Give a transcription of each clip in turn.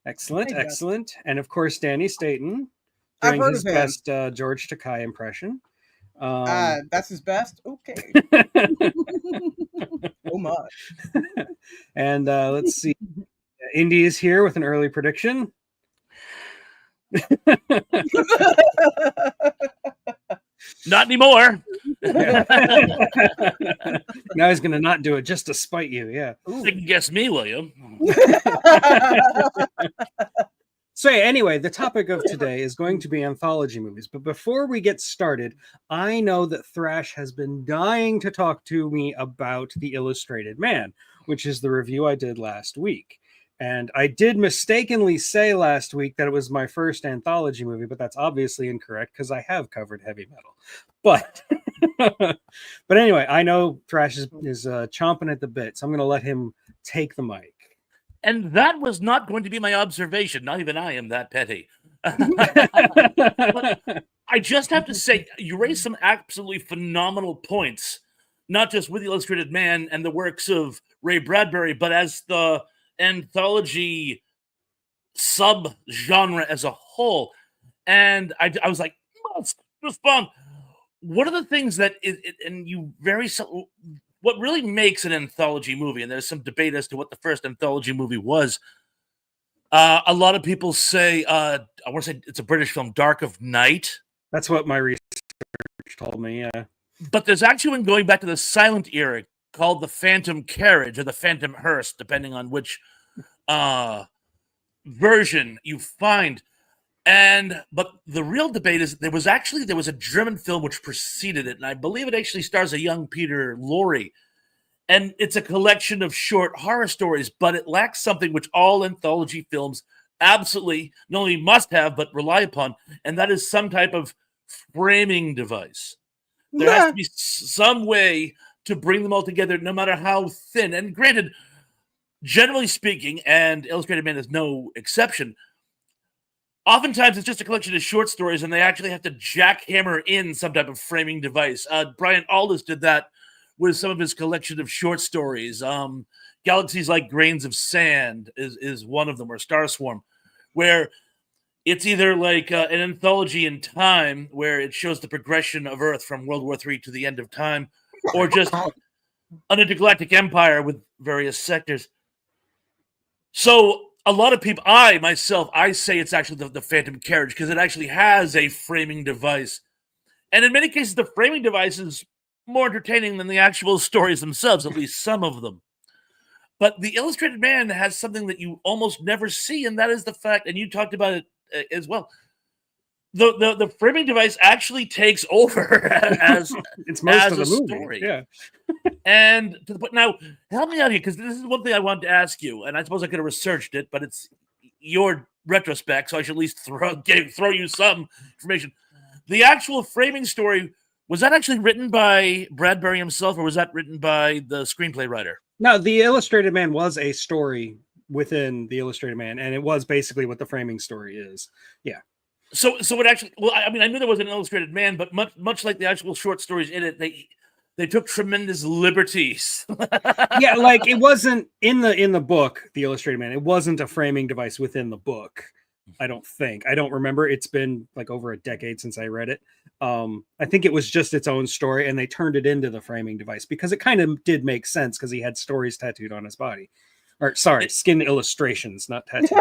Excellent, Hey, Jeff. excellent. And of course, Danny Staton I've doing heard his of him. best George Takei impression. That's his best? Okay. So much. And let's see. Indy is here with an early prediction. Not anymore. Now he's going to not do it just to spite you. Yeah. Second guess me, William. So anyway, the topic of today is going to be anthology movies. But before we get started, I know that Thrash has been dying to talk to me about The Illustrated Man, which is the review I did last week. And I did mistakenly say last week that it was my first anthology movie, but that's obviously incorrect because I have covered heavy metal. But but anyway, I know Thrash is chomping at the bit, so I'm going to let him take the mic. And that was not going to be my observation. Not even I am that petty. But I just have to say, you raised some absolutely phenomenal points, not just with The Illustrated Man and the works of Ray Bradbury, but as the anthology sub-genre as a whole. And I was like, let's respond. One of the things that what really makes an anthology movie, and there's some debate as to what the first anthology movie was. A lot of people say, I want to say it's a British film, Dark of Night. That's what my research told me, yeah. But there's actually one going back to the silent era called The Phantom Carriage or The Phantom Hearse, depending on which version you find. But the real debate is there was a German film which preceded it, and I believe it actually stars a young Peter Lorre. And it's a collection of short horror stories, but it lacks something which all anthology films absolutely not only must have, but rely upon, and that is some type of framing device. There has to be some way to bring them all together, no matter how thin. And granted, generally speaking, and Illustrated Man is no exception, oftentimes it's just a collection of short stories, and they actually have to jackhammer in some type of framing device. Brian Aldiss did that with some of his collection of short stories. Galaxies Like Grains of Sand is one of them, or Star Swarm, where it's either like an anthology in time, where it shows the progression of Earth from World War III to the end of time, or just an intergalactic empire with various sectors. So a lot of people, I say it's actually the Phantom Carriage because it actually has a framing device. And in many cases, the framing device is more entertaining than the actual stories themselves, at least some of them. But The Illustrated Man has something that you almost never see, and that is the fact, and you talked about it as well, the framing device actually takes over as it's most as of the a movie. story. Yeah. And to the point, now, help me out here, because this is one thing I wanted to ask you, and I suppose I could have researched it, but it's your retrospect, so I should at least throw you some information. The actual framing story, was that actually written by Bradbury himself, or was that written by the screenplay writer? No, The Illustrated Man was a story within The Illustrated Man, and it was basically what the framing story is. Yeah. So it actually, well, I mean, I knew there was an Illustrated Man, but much like the actual short stories in it, they took tremendous liberties. Yeah, like it wasn't in the book, The Illustrated Man. It wasn't a framing device within the book. I don't think. I don't remember. It's been like over a decade since I read it. I think it was just its own story, and they turned it into the framing device because it kind of did make sense because he had stories tattooed on his body. Or sorry, skin illustrations, not tattoos.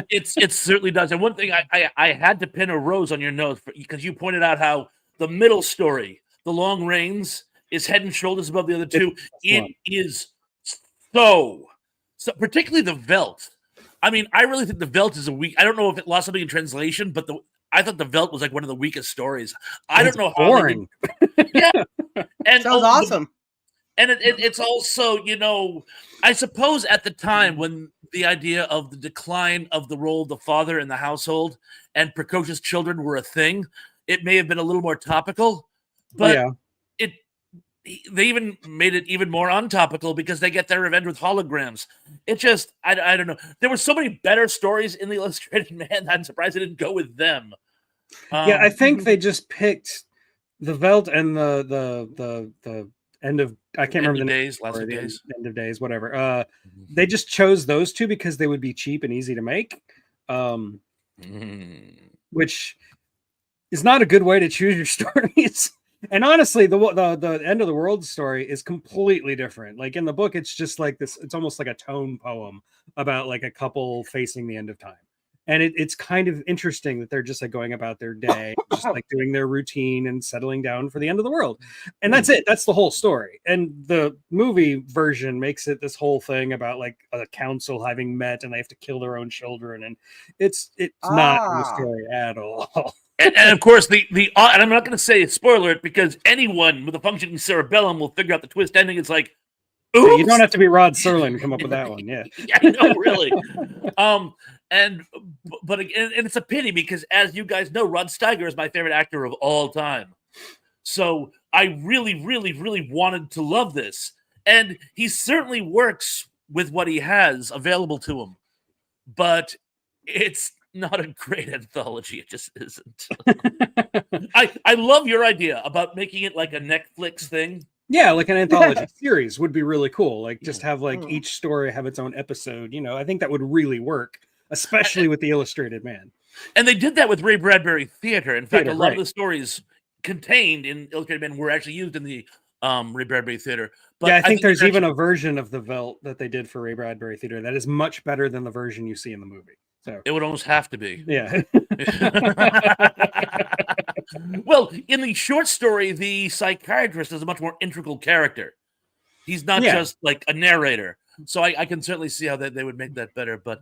It certainly does. And one thing I had to pin a rose on your nose because you pointed out how the middle story, The Long Reigns, is head and shoulders above the other two. It is so particularly the Velt. I mean, I really think the Velt is a weak. I don't know if it lost something in translation, but I thought the Velt was like one of the weakest stories. I don't know how boring. Yeah, and sounds awesome. And it's also, I suppose at the time when the idea of the decline of the role of the father in the household and precocious children were a thing, it may have been a little more topical, but they even made it even more untopical because they get their revenge with holograms. It just, I don't know. There were so many better stories in The Illustrated Man that I'm surprised they didn't go with them. I think they just picked the Velt and the end of I can't remember the name. Days, last of days, end of days, whatever. They just chose those two because they would be cheap and easy to make, which is not a good way to choose your stories. And honestly, the end of the world story is completely different. Like in the book, it's just like this. It's almost like a tone poem about like a couple facing the end of time. And it's kind of interesting that they're just like going about their day, just like doing their routine and settling down for the end of the world. And that's it. That's the whole story. And the movie version makes it this whole thing about like a council having met and they have to kill their own children. And it's not in the story at all. And of course, and I'm not going to say spoiler it because anyone with a functioning cerebellum will figure out the twist ending. It's like, oops! Yeah, you don't have to be Rod Serling to come up with that one. Yeah. Yeah, no, really. But it's a pity because, as you guys know, Rod Steiger is my favorite actor of all time. So I really, really, really wanted to love this. And he certainly works with what he has available to him. But it's not a great anthology. It just isn't. I love your idea about making it like a Netflix thing. Yeah, like an anthology series would be really cool. Like just have like each story have its own episode. You know, I think that would really work, especially with the Illustrated Man. And they did that with Ray Bradbury Theater. In fact, a lot of the stories contained in Illustrated Man were actually used in the Ray Bradbury Theater. But yeah, I think there's even a version of the Velt that they did for Ray Bradbury Theater that is much better than the version you see in the movie. So it would almost have to be. Yeah. Well, in the short story, the psychiatrist is a much more integral character. He's not just like a narrator. So I can certainly see how they would make that better. But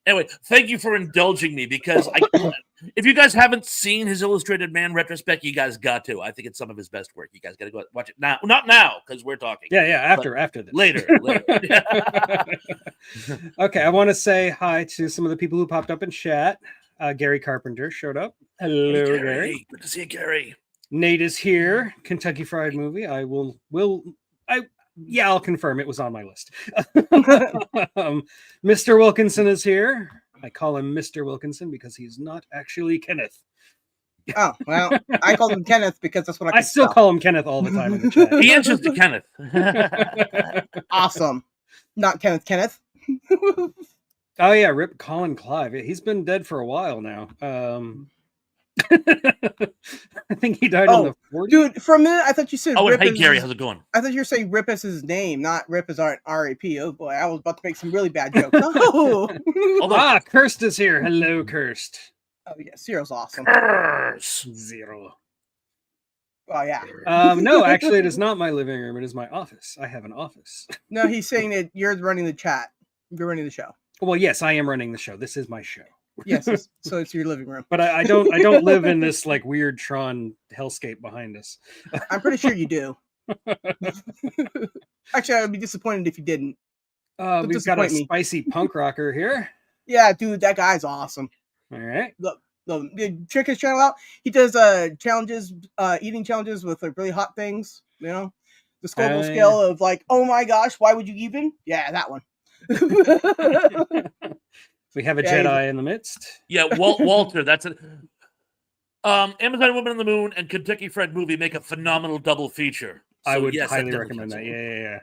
anyway, thank you for indulging me because if you guys haven't seen his Illustrated Man retrospect, you guys got to. I think it's some of his best work. You guys got to go watch it now. Not now because we're talking. Yeah, after this. Later. Okay, I want to say hi to some of the people who popped up in chat. Gary Carpenter showed up. Hello, hey, Gary. Good to see you, Gary. Nate is here. Kentucky Fried Movie. I'll confirm it was on my list. Mr. Wilkinson is here. I call him Mr. Wilkinson because he's not actually Kenneth. Oh, well, I called him Kenneth because that's what I still call him Kenneth all the time in the chat. He answers to Kenneth. Awesome. Not Kenneth. Oh, yeah, rip Colin Clive. He's been dead for a while now. I think he died in the 40s. Dude, for a minute, I thought you said Rip. Hey, Gary, how's it going? I thought you were saying Rip as his name, not Rip as R.A.P. Oh, boy, I was about to make some really bad jokes. Oh. Kirst is here. Hello, Kirst. Oh, yeah, Cyril's awesome. Zero. Oh, yeah. No, actually, it is not my living room. It is my office. I have an office. No, he's saying that you're running the chat. You're running the show. Well, yes, I am running the show. This is my show. Yes, so it's your living room. But I don't live in this like weird Tron hellscape behind us. I'm pretty sure you do. Actually, I would be disappointed if you didn't. We've got a spicy punk rocker here. Yeah, dude, that guy's awesome. All right. Look, check his channel out. He does challenges, eating challenges with like really hot things. You know, the Scoville scale of like, oh my gosh, why would you even? Yeah, that one. We have a Jedi in the midst. Yeah, Walter, that's it. Amazon Woman on the Moon and Kentucky Fried Movie make a phenomenal double feature. So, I would highly recommend that. Yeah.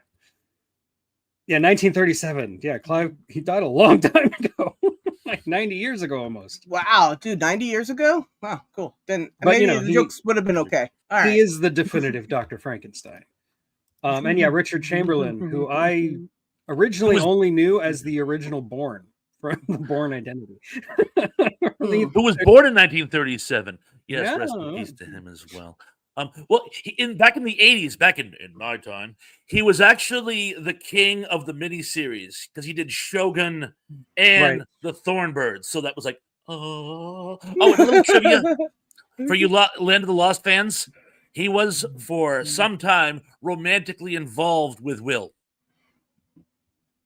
Yeah, 1937. Yeah, Clive, he died a long time ago. Like 90 years ago almost. Wow, dude, 90 years ago? Wow, cool. Then maybe the jokes would have been okay. All right. He is the definitive Dr. Frankenstein. And yeah, Richard Chamberlain, who I originally only knew as the original Bourne from the Bourne Identity. Who was born in 1937. Yes, rest in peace to him as well. Well, back in the 80s, back in my time, he was actually the king of the miniseries because he did Shogun and the Thornbirds. So that was like, oh, a little trivia for you Land of the Lost fans. He was for some time romantically involved with Will.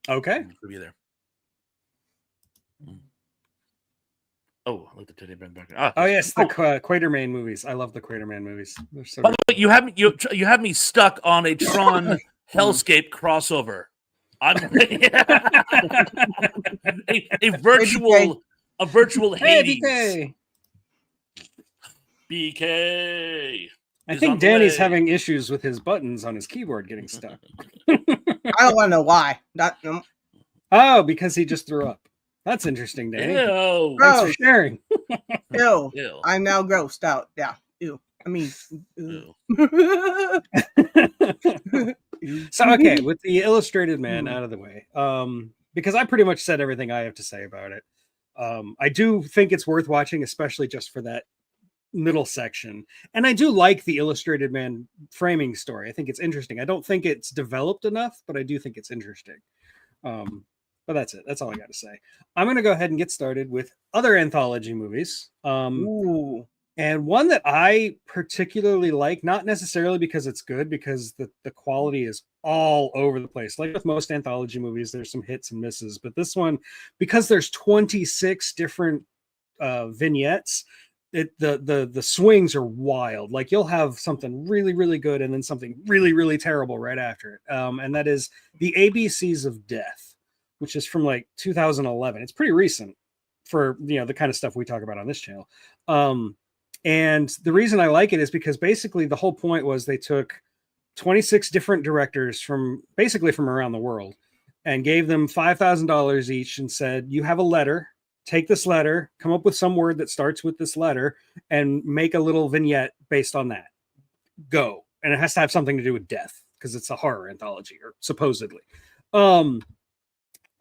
Okay. Trivia there. Oh, I like the Teddy Bear back. Oh yes, the Quatermain movies. I love the Quatermain movies. They're so By the way, you have me stuck on a Tron Hellscape crossover. I'm a virtual Hades. Hey, BK. I is think on the Danny's way. having issues with his buttons on his keyboard getting stuck. I don't want to know why. Oh, because he just threw up. That's interesting, Danny. Ew. Thanks for Gross. sharing. Ew. Ew. I'm now grossed out. Yeah. Ew. I mean, Ew. So, okay, with the Illustrated Man out of the way, because I pretty much said everything I have to say about it. I do think it's worth watching, especially just for that middle section. And I do like the Illustrated Man framing story. I think it's interesting. I don't think it's developed enough, but I do think it's interesting. But that's it. That's all I got to say. I'm going to go ahead and get started with other anthology movies. Ooh. And one that I particularly like, not necessarily because it's good, because the quality is all over the place. Like with most anthology movies, there's some hits and misses. But this one, because there's 26 different vignettes, the swings are wild. Like you'll have something really, really good and then something really, really terrible right after it. And that is The ABCs of Death, which is from like 2011. It's pretty recent for, you know, the kind of stuff we talk about on this channel. And the reason I like it is because basically the whole point was they took 26 different directors from basically from around the world and gave them $5,000 each and said, you have a letter, take this letter, come up with some word that starts with this letter and make a little vignette based on that. Go. And it has to have something to do with death because it's a horror anthology, or supposedly.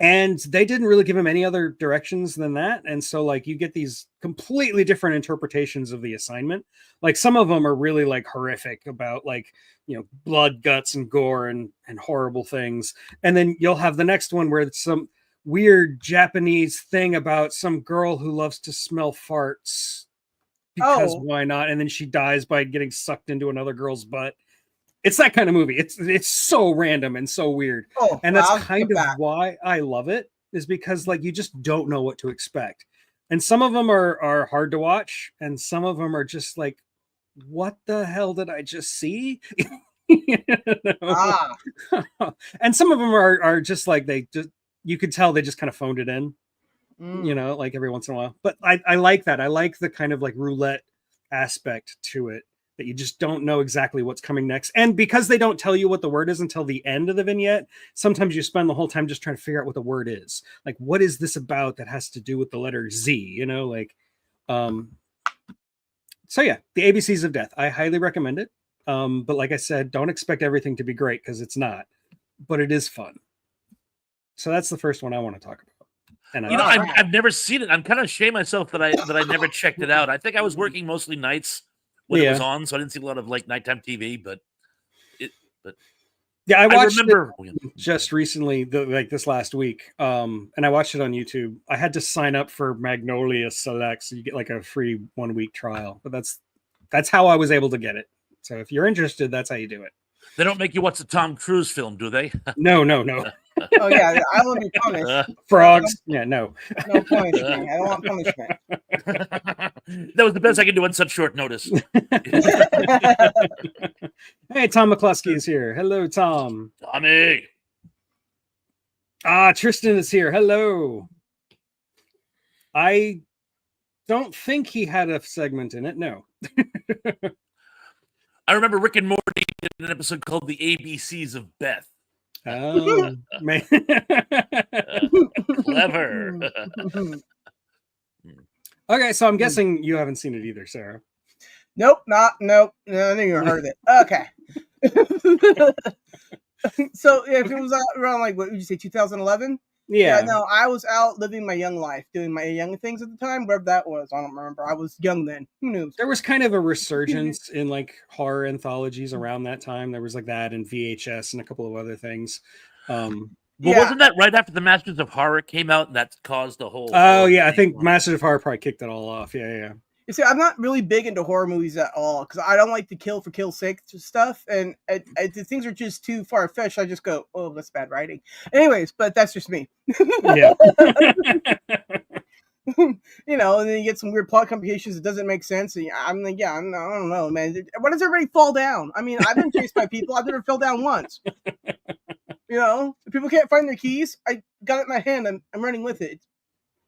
And they didn't really give him any other directions than that. And so like you get these completely different interpretations of the assignment. Like some of them are really like horrific about like, you know, blood, guts, and gore and horrible things. And then you'll have the next one where it's some weird Japanese thing about some girl who loves to smell farts because why not? And then she dies by getting sucked into another girl's butt. It's that kind of movie. It's so random and so weird. And that's kind of why I love it, is because like you just don't know what to expect. And some of them are hard to watch, and some of them are just like, what the hell did I just see? You know? And some of them are just like you could tell they just kind of phoned it in, you know, like every once in a while. But I like that. I like the kind of like roulette aspect to it, that you just don't know exactly what's coming next. And because they don't tell you what the word is until the end of the vignette, sometimes you spend the whole time just trying to figure out what the word is. Like, what is this about that has to do with the letter Z, you know, like, so yeah, The ABCs of Death. I highly recommend it. But like I said, don't expect everything to be great because it's not, but it is fun. So that's the first one I want to talk about. And you know, I've never seen it. I'm kind of ashamed myself that I never checked it out. I think I was working mostly nights when it was on, so I didn't see a lot of like nighttime TV. But yeah, I watched it just recently, like this last week, and I watched it on YouTube. I had to sign up for Magnolia Select, so you get like a free 1 week trial. But that's how I was able to get it. So if you're interested, that's how you do it. They don't make you watch the Tom Cruise film, do they? No. Oh yeah, I want to be punished. Frogs? Yeah, no. No punishment. I don't want punishment. That was the best I could do on such short notice. Hey, Tom McCluskey is here. Hello, Tom. Tommy. Tristan is here. Hello. I don't think he had a segment in it. No. I remember Rick and Morty did an episode called The ABCs of Beth. Oh, man. Clever. Okay, so I'm guessing you haven't seen it either, Sarah. Nope. I didn't even heard of it. Okay. So if it was around like, what would you say, 2011? Yeah. No, I was out living my young life, doing my young things at the time, wherever that was. I don't remember. I was young then. Who knows? There was kind of a resurgence in like horror anthologies around that time. There was like that and VHS and a couple of other things. Wasn't that right after the Masters of Horror came out, and that caused the whole? Oh yeah, I think Masters of Horror probably kicked it all off. Yeah. You see, I'm not really big into horror movies at all because I don't like the kill for kill's sake stuff, and the things are just too far fetched. I just go, oh, that's bad writing. Anyways, but that's just me. Yeah. You know, and then you get some weird plot complications. It doesn't make sense. And I'm like, I don't know, man. Why does everybody fall down? I mean, I've been chased by people. I've never fell down once. You know, if people can't find their keys, I got it in my hand. I'm running with it.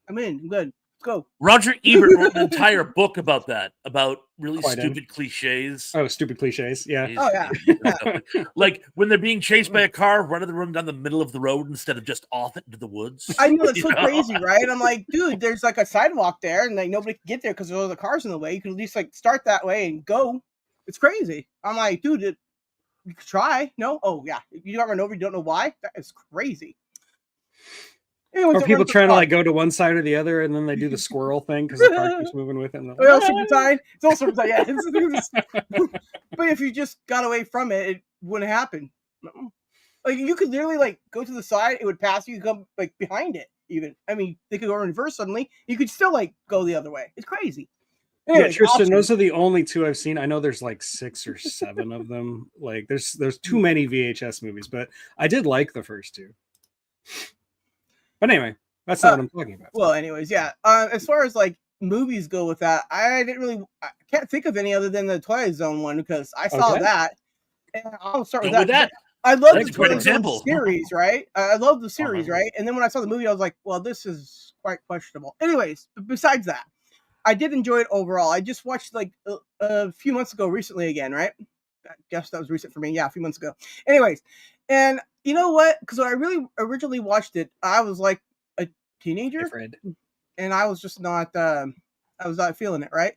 I'm good. go. Roger Ebert wrote an entire book about that, about really Quite stupid cliches. Oh, stupid cliches. Yeah. Oh, yeah. Like when they're being chased by a car, run down the middle of the road instead of just off into the woods. I know, it's You so know? crazy, right? I'm like, dude, there's like a sidewalk there, and like nobody can get there because there's all the cars in the way. You can at least like start that way and go. It's crazy. I'm like, dude, you could try. No? Oh, yeah. You got run over, you don't know why? That is crazy. Anyways, Or people trying to like go to one side or the other, and then they do the squirrel thing because the car keeps moving with it. And Oh, serpentine. It's all serpentine. Yeah. But if you just got away from it, it wouldn't happen. Like you could literally like go to the side, it would pass you, come like behind it. Even I mean, they could go in reverse suddenly. You could still like go the other way. It's crazy. Anyways, yeah, Tristan, awesome. those are the only two I've seen. I know there's like 6 or 7 of them. Like there's too many VHS movies, but I did like the first 2. But anyway, that's not what I'm talking about. Well, anyways, yeah. As far as like movies go with that, I can't think of any other than the Twilight Zone one because I saw that. And I'll start with that. I love the Twilight Zone series, right? I love the series, right? And then when I saw the movie, I was like, well, this is quite questionable. Anyways, besides that, I did enjoy it overall. I just watched like a few months ago recently again, right? I guess that was recent for me. Yeah, a few months ago. Anyways, and you know what? Because when I really originally watched it, I was like a teenager, and I was just not. I was not feeling it, right?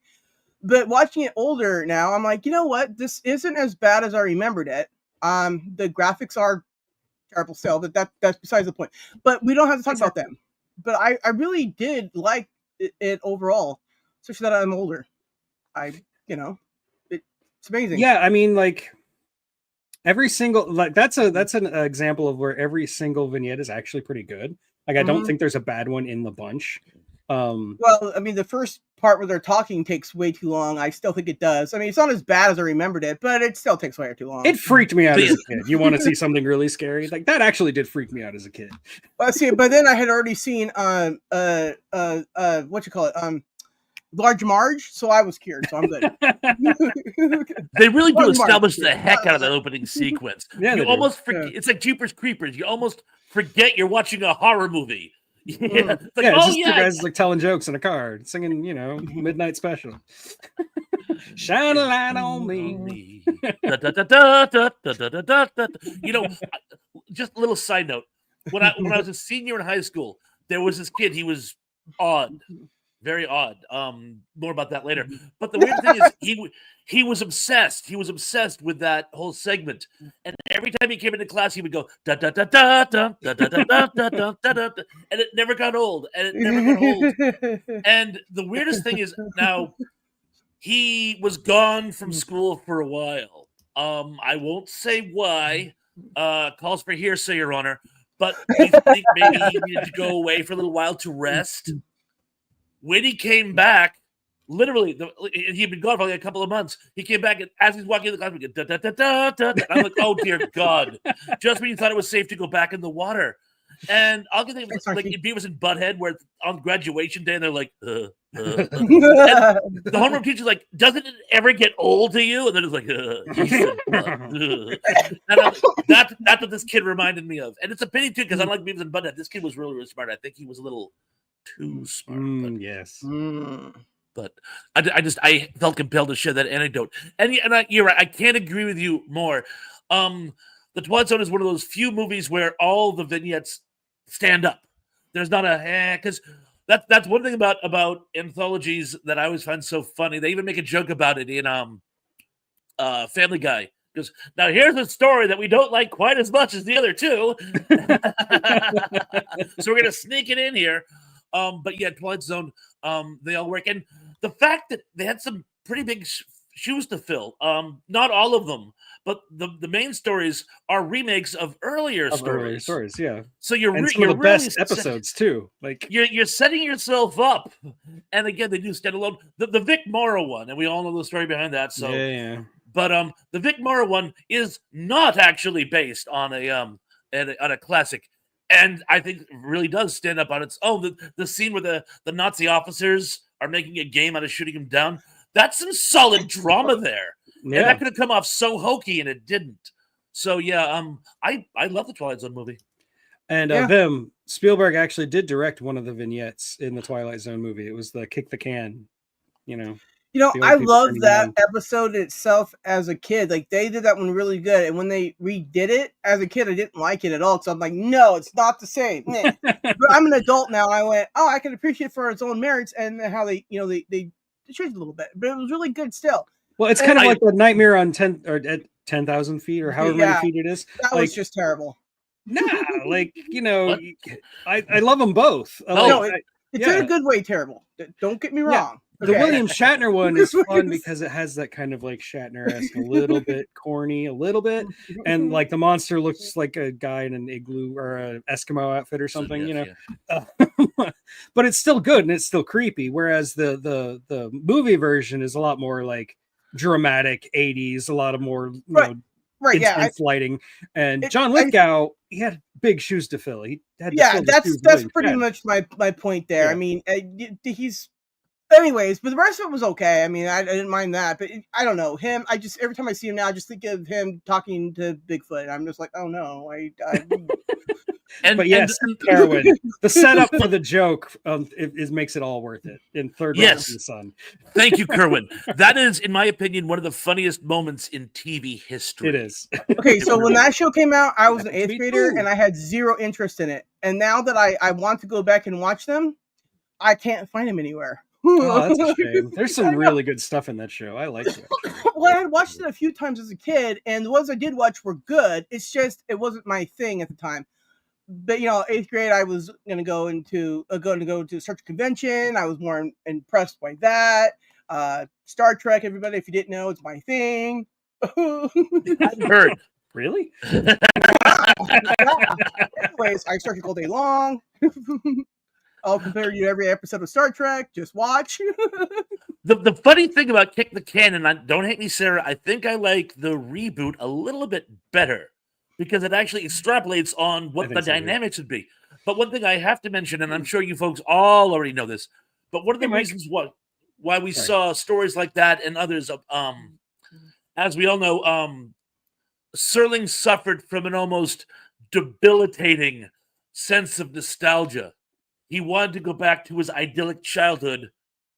But watching it older now, I'm like, you know what? This isn't as bad as I remembered it. The graphics are terrible still, but that's besides the point. But we don't have to talk about them. But I really did like it overall, especially that I'm older. It's amazing. Yeah, I mean, like every single that's an example of where every single vignette is actually pretty good. Like I don't think there's a bad one in the bunch. Well, I mean, the first part where they're talking takes way too long. I still think it does. I mean, it's not as bad as I remembered it, but it still takes way too long. It freaked me out as a kid. You want to see something really scary? Like that actually did freak me out as a kid. Well, see, but then I had already seen what you call it, Large Marge, so I was cured, so I'm good. They really do establish the heck out of that opening sequence. Yeah, you almost forget. It's like Jeepers Creepers. You almost forget you're watching a horror movie. Yeah, it's like, it's just two guys like telling jokes in a car, singing, Midnight Special. Shine a light on me. Just a little side note. When I was a senior in high school, there was this kid. He was odd. Very odd. More about that later. But the weird thing is he was obsessed. He was obsessed with that whole segment. And every time he came into class, he would go da da da da da da da da da da da da da, and it never got old. And it never got old. And the weirdest thing is now he was gone from school for a while. I won't say why. Calls for hearsay, Your Honor. But we think maybe he needed to go away for a little while to rest. When he came back, literally, he'd been gone for like a couple of months. He came back, and as he's walking in the class, we get da da da da da. And I'm like, oh dear God! Just when you thought it was safe to go back in the water, and I'll get like in Beavis and Butthead, where on graduation day, and they're like, and the homeroom teacher's like, doesn't it ever get old to you? And then it's like, and that's what this kid reminded me of, and it's a pity too, because unlike Beavis and Butthead, this kid was really, really smart. I think he was a little too smart. Yes. But I felt compelled to share that anecdote. And you're right. I can't agree with you more. The Twilight Zone is one of those few movies where all the vignettes stand up. There's not because that's one thing about anthologies that I always find so funny. They even make a joke about it in Family Guy. Because now here's a story that we don't like quite as much as the other two. So we're gonna sneak it in here. But yeah, Twilight Zone, they all work. And the fact that they had some pretty big shoes to fill, not all of them, but the main stories are remakes of earlier stories. Yeah. So you're some of the best episodes too. Like you're setting yourself up. And again, they do standalone. The Vic Morrow one, and we all know the story behind that. So yeah. But the Vic Morrow one is not actually based on a classic. And I think it really does stand up on its own. The scene where the Nazi officers are making a game out of shooting him down, that's some solid drama there. Yeah. And that could have come off so hokey, and it didn't. So, yeah, I love the Twilight Zone movie. And Vim, Spielberg actually did direct one of the vignettes in the Twilight Zone movie. It was the kick the can, I love that episode itself as a kid. Like, they did that one really good. And when they redid it as a kid, I didn't like it at all. So I'm like, no, it's not the same. But I'm an adult now. I went, I can appreciate it for its own merits and how they changed it a little bit. But it was really good still. Well, it's kind of like the Nightmare on 10 or at 10,000 feet or however many feet it is. That was just terrible. Nah, I love them both. It's in a good way terrible. Don't get me wrong. The William Shatner one is fun because it has that kind of like Shatner-esque, a little bit corny, a little bit, and like the monster looks like a guy in an igloo or an Eskimo outfit or something, but it's still good and it's still creepy. Whereas the movie version is a lot more like dramatic 80s, a lot of more intense lighting. And John Lithgow, he had big shoes to fill. He had that's pretty much my point there. Yeah. I mean, he's. Anyways, but the rest of it was okay. I mean, I didn't mind that, but I don't know him. Every time I see him now, I just think of him talking to Bigfoot. I'm just like, oh no, but yes, Kerwin, the setup for the joke makes it all worth it. In Third Rock from the Sun. Thank you, Kerwin. That is, in my opinion, one of the funniest moments in TV history. It is. Okay, so when that show came out, I was an 8th grader and I had zero interest in it. And now that I want to go back and watch them, I can't find them anywhere. Oh, that's a shame. There's some really good stuff in that show. I like it. Well, I had watched it a few times as a kid, and the ones I did watch were good. It's just it wasn't my thing at the time. But 8th grade, I was gonna go to a Star Trek convention. I was more impressed by that. Star Trek, everybody, if you didn't know, it's my thing. I've heard. Really? Anyways, I Star Trek all day long. I'll compare you to every episode of Star Trek. Just watch. The funny thing about Kick the Can, and don't hate me, Sarah, I think I like the reboot a little bit better because it actually extrapolates on what the dynamics would be. But one thing I have to mention, and I'm sure you folks all already know this, but one of the reasons why we saw stories like that and others, as we all know, Serling suffered from an almost debilitating sense of nostalgia. He wanted to go back to his idyllic childhood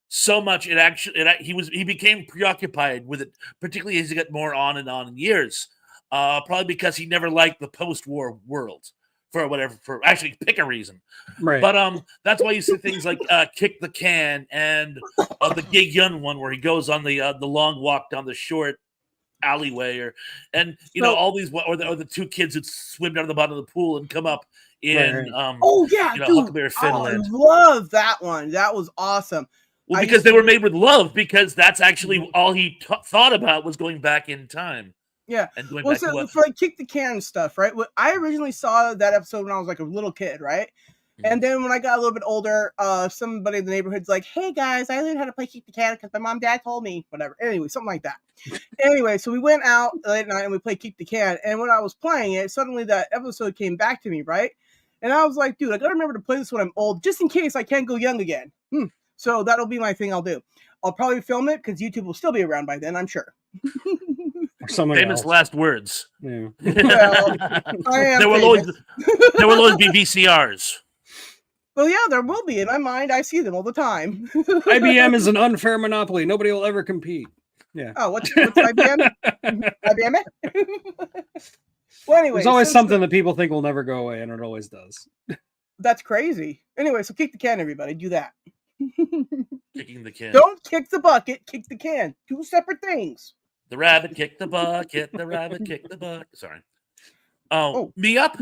so much he became preoccupied with it, particularly as he got more on in years. Probably because he never liked the post-war world for actually pick a reason. Right. But that's why you see things like Kick the Can and the Gig Yun one where he goes on the long walk down the short alleyway all these or the two kids who swim down to the bottom of the pool and come up in dude, Huckleberry Finland. I love that one. That was awesome. Well, because they were made with love, because that's actually all he thought about was going back in time. Yeah. And going back for like Kick the Can stuff, right? I originally saw that episode when I was like a little kid, right? Mm-hmm. And then when I got a little bit older, somebody in the neighborhood's like, hey guys, I learned how to play Kick the Can because my mom and dad told me, whatever. Anyway, something like that. Anyway, so we went out late at night and we played Kick the Can. And when I was playing it, suddenly that episode came back to me, right? And I was like, dude, I gotta remember to play this when I'm old, just in case I can't go young again. So that'll be my thing I'll do. I'll probably film it because YouTube will still be around by then, I'm sure. Famous last words. Yeah. Well, there will always be VCRs. Well, yeah, there will be. In my mind, I see them all the time. IBM is an unfair monopoly. Nobody will ever compete. Yeah. Oh, what's IBM? IBM? Well, anyway, there's always something that people think will never go away, and it always does. That's crazy. Anyway, so kick the can, everybody. Do that. Kicking the can. Don't kick the bucket. Kick the can. Two separate things. The rabbit kicked the bucket. The rabbit kicked the bucket. Sorry. Oh, me up?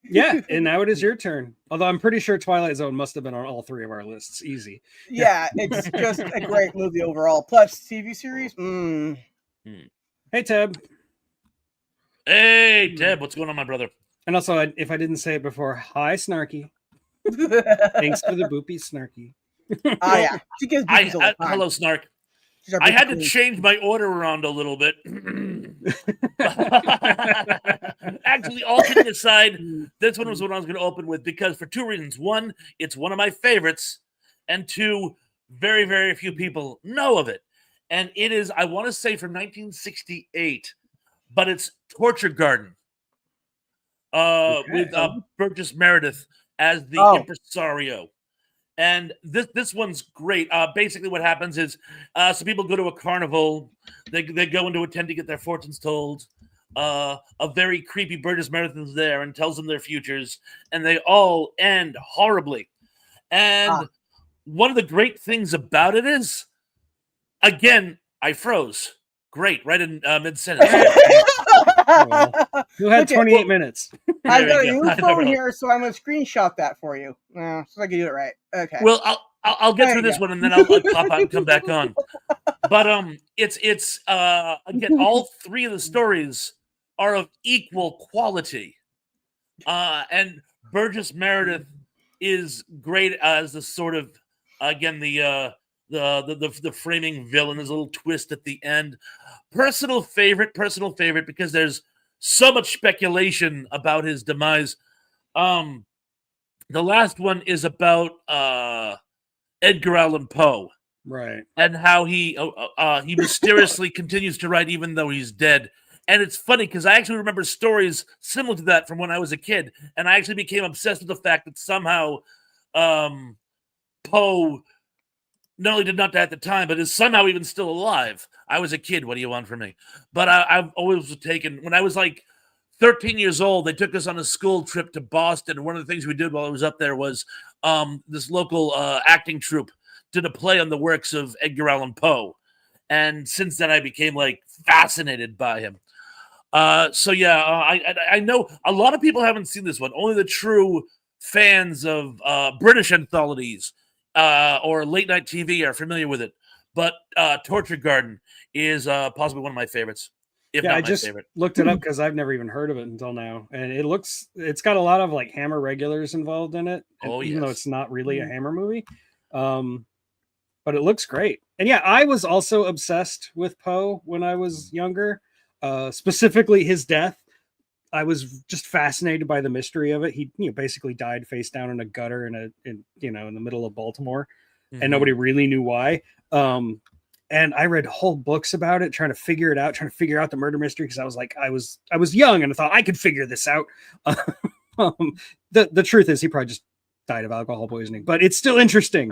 Yeah, and now it is your turn. Although I'm pretty sure Twilight Zone must have been on all three of our lists. Easy. Yeah, it's just a great movie overall. Plus, TV series. Hey, Tab. Hey, Tab. What's going on, my brother? And also, if I didn't say it before, hi, Snarky. Thanks for the boopy, Snarky. Yeah. Hello, Snark. I had to change my order around a little bit. Actually, all kidding aside, this one was what I was going to open with because for two reasons. One, it's one of my favorites. And two, very, very few people know of it. And it is, I want to say from 1968, but it's Torture Garden. with Burgess Meredith as the impresario. And this one's great. Basically, what happens is some people go to a carnival. They go into a tent to get their fortunes told. A very creepy Burgess Meredith is there and tells them their futures, and they all end horribly. And one of the great things about it is, again, I froze. Great, right in mid-sentence. You had 28 minutes. I've got a new phone here, so I'm going to screenshot that for you, so I can do it right. Okay. Well, I'll get through this one, and then I'll pop out and come back on. But it's again, all three of the stories are of equal quality, and Burgess Meredith is great as the sort of, again, the framing villain. There's a little twist at the end. Personal favorite, because there's so much speculation about his demise. The last one is about Edgar Allan Poe, right, and how he mysteriously continues to write even though he's dead. And it's funny because I actually remember stories similar to that from when I was a kid, and I actually became obsessed with the fact that somehow Poe not only did not die at the time, but is somehow even still alive. I was a kid. What do you want from me? But I've always taken, when I was like 13 years old, they took us on a school trip to Boston. And one of the things we did while I was up there was this local acting troupe did a play on the works of Edgar Allan Poe. And since then, I became like fascinated by him. So yeah, I know a lot of people haven't seen this one. Only the true fans of British anthologies or late night TV are familiar with it. But Torture Garden is possibly one of my favorites. If not I my just favorite. looked it up because I've never even heard of it until now, and it's got a lot of like Hammer regulars involved in it. Even though it's not really a Hammer movie, but it looks great. And yeah, I was also obsessed with Poe when I was younger. Specifically his death. I was just fascinated by the mystery of it. He basically died face down in a gutter in the middle of Baltimore, and nobody really knew why. And I read whole books about it, trying to figure out the murder mystery, because I was like, I was young and I thought I could figure this out. The truth is, he probably just died of alcohol poisoning, but it's still interesting.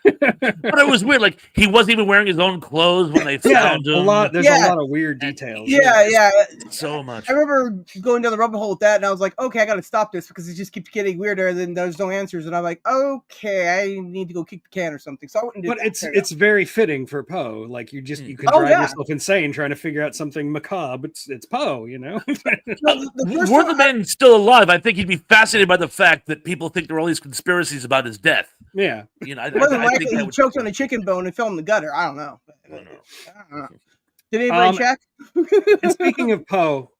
But it was weird. Like, he wasn't even wearing his own clothes when they found him. There's a lot of weird details. Yeah. So much. I remember going down the rabbit hole with that, and I was like, okay, I got to stop this because it just keeps getting weirder. And then there's no answers, and I'm like, okay, I need to go kick the can or something. So I wouldn't do that. But it's very fitting for Poe. Like, you could drive yourself insane trying to figure out something macabre. It's Poe, Were the man still alive, I think he'd be fascinated by the fact that people think there are all these conspiracies about his death. Yeah, I think he choked on a chicken bone and fell in the gutter. I don't know. Did anybody check? And speaking of Poe,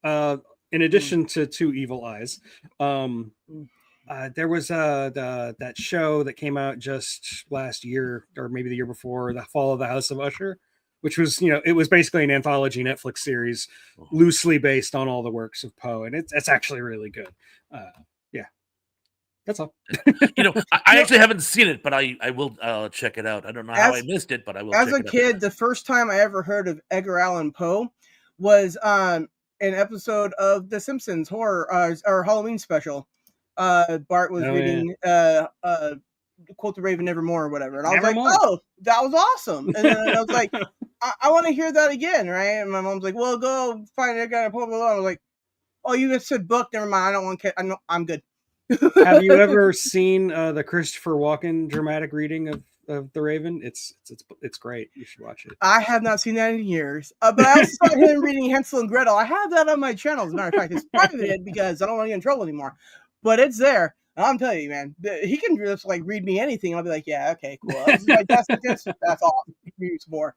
in addition to Two Evil Eyes, there was that show that came out just last year, or maybe the year before, The Fall of the House of Usher, which was, it was basically an anthology Netflix series loosely based on all the works of Poe, and it's actually really good. That's all. I actually haven't seen it, but I will check it out. I don't know how I missed it, but I will. As a kid, the first time I ever heard of Edgar Allan Poe was an episode of The Simpsons horror or Halloween special. Bart was reading Quote the Raven Nevermore or whatever, and I was like, "Oh, that was awesome!" And then I was like, "I want to hear that again, right?" And my mom's like, "Well, go find Edgar Allan Poe." I was like, "Oh, you just said book. Never mind. I don't want to. I'm good." Have you ever seen the Christopher Walken dramatic reading of The Raven? It's great. You should watch it. I have not seen that in years. But I also saw him reading Hansel and Gretel. I have that on my channel, as a matter of fact. It's private because I don't want to get in trouble anymore. But it's there. And I'm telling you, man, he can just like read me anything. And I'll be like, yeah, okay, cool. That's all. Use more.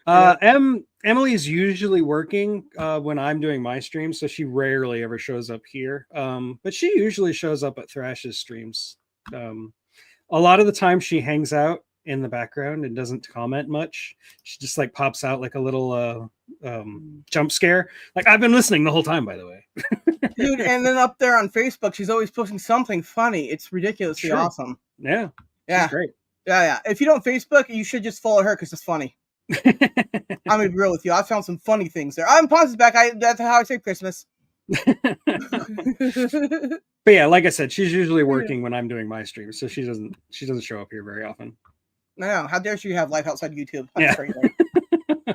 Emily's usually working when I'm doing my streams, so she rarely ever shows up here. But she usually shows up at Thrash's streams. A lot of the time she hangs out in the background and doesn't comment much. She just like pops out like a little jump scare. Like, I've been listening the whole time, by the way. Dude, and then up there on Facebook, she's always posting something funny. It's ridiculously awesome. Yeah. She's great. Yeah. If you don't Facebook, you should just follow her because it's funny. I'm gonna be real with you. I found some funny things there. I'm positive back. That's how I say Christmas. But yeah, like I said, she's usually working when I'm doing my streams, so she doesn't show up here very often. No, how dare she have life outside YouTube? Yeah.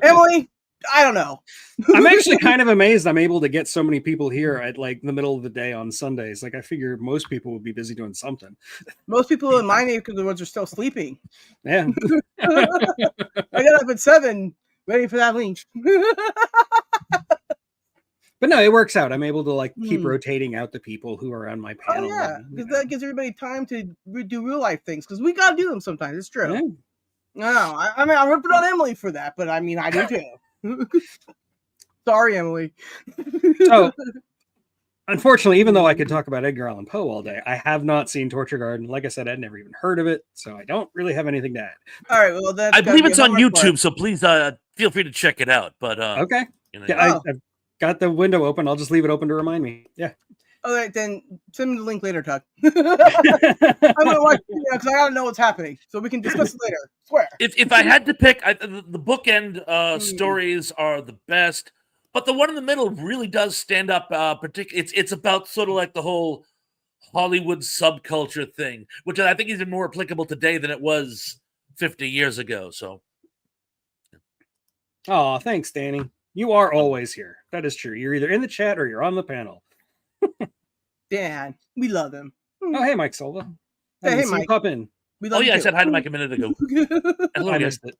Emily, I don't know. I'm actually kind of amazed I'm able to get so many people here at like the middle of the day on Sundays. Like I figure most people would be busy doing something. Most people in my neighborhood are still sleeping. Yeah. I got up at 7, ready for that link. But no, it works out. I'm able to like keep rotating out the people who are on my panel. Oh yeah, because that gives everybody time to do real life things. Because we gotta do them sometimes. It's true. Yeah. No, I mean I'm ripping on Emily for that, but I mean I do too. Sorry, Emily. So, unfortunately, even though I could talk about Edgar Allan Poe all day, I have not seen Torture Garden. Like I said, I'd never even heard of it, so I don't really have anything to add. All right, well then I believe it's on YouTube, so please feel free to check it out. But okay, yeah, I've got the window open. I'll just leave it open to remind me. Yeah. All right, then send me the link later, Tuck. I'm gonna watch because I gotta know what's happening, so we can discuss it later. Swear. If I had to pick, the bookend stories are the best, but the one in the middle really does stand up. It's about sort of like the whole Hollywood subculture thing, which I think is even more applicable today than it was 50 years ago. So, oh, thanks, Danny. You are always here. That is true. You're either in the chat or you're on the panel. Dan, we love him. Oh, hey, Mike Silva. Hey, Mike. Pop in. I said hi to Mike a minute ago. I missed it.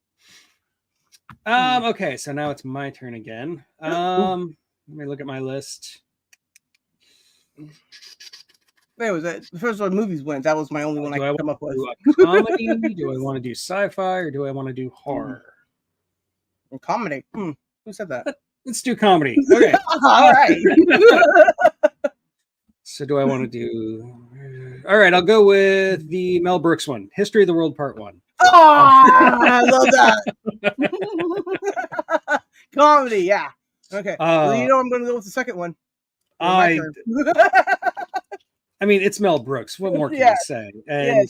Okay, so now it's my turn again. Let me look at my list. That was it. The first one movies went. That was my only one I could come up with. Comedy? Do I want to do sci-fi or do I want to do horror? Comedy. Who said that? Let's do comedy. Okay. All right. So do I want to do... All right, I'll go with the Mel Brooks one. History of the World Part 1. Oh, I love that. Comedy, yeah. Okay. Well, you know I'm going to go with the second one. I mean, it's Mel Brooks. What more can I say? And,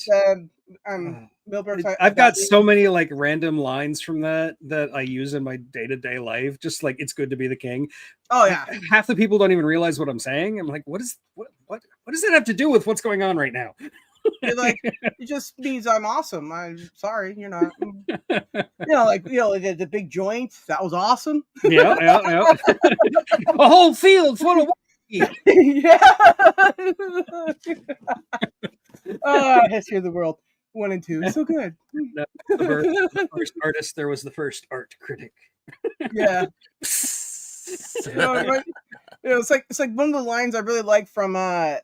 Mel Brooks. I've got so many like random lines from that I use in my day-to-day life. Just like it's good to be the king. Oh yeah. Half the people don't even realize what I'm saying. I'm like, what does that have to do with what's going on right now? Like it just means I'm awesome. I'm sorry, you're not. The big joint. That was awesome. Yeah. A whole field full of. Yeah. History of the World 1 and 2. So good. The first artist, there was the first art critic. Yeah. It's like one of the lines I really like from The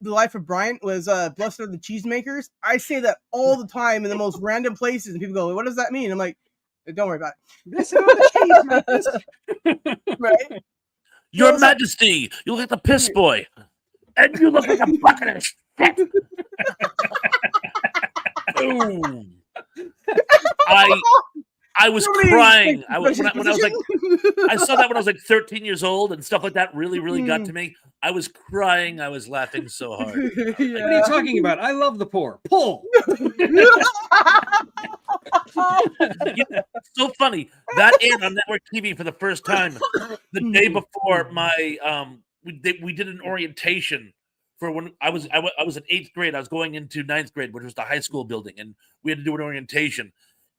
Life of Brian was "Blessed are the cheesemakers." I say that all the time in the most random places, and people go, "What does that mean?" I'm like, "Don't worry about it." Blessed are the cheesemakers. Right? Your Majesty, you look like the piss boy, and you look like a bucket of shit. Boom. I was crying. I was like, I saw that when I was like 13 years old, and stuff like that really got to me. I was crying. I was laughing so hard. What are you talking about? I love the poor. Pull. So funny that aired on network TV for the first time the day before my we did an orientation for when I was in 8th grade. I was going into 9th grade, which was the high school building, and we had to do an orientation.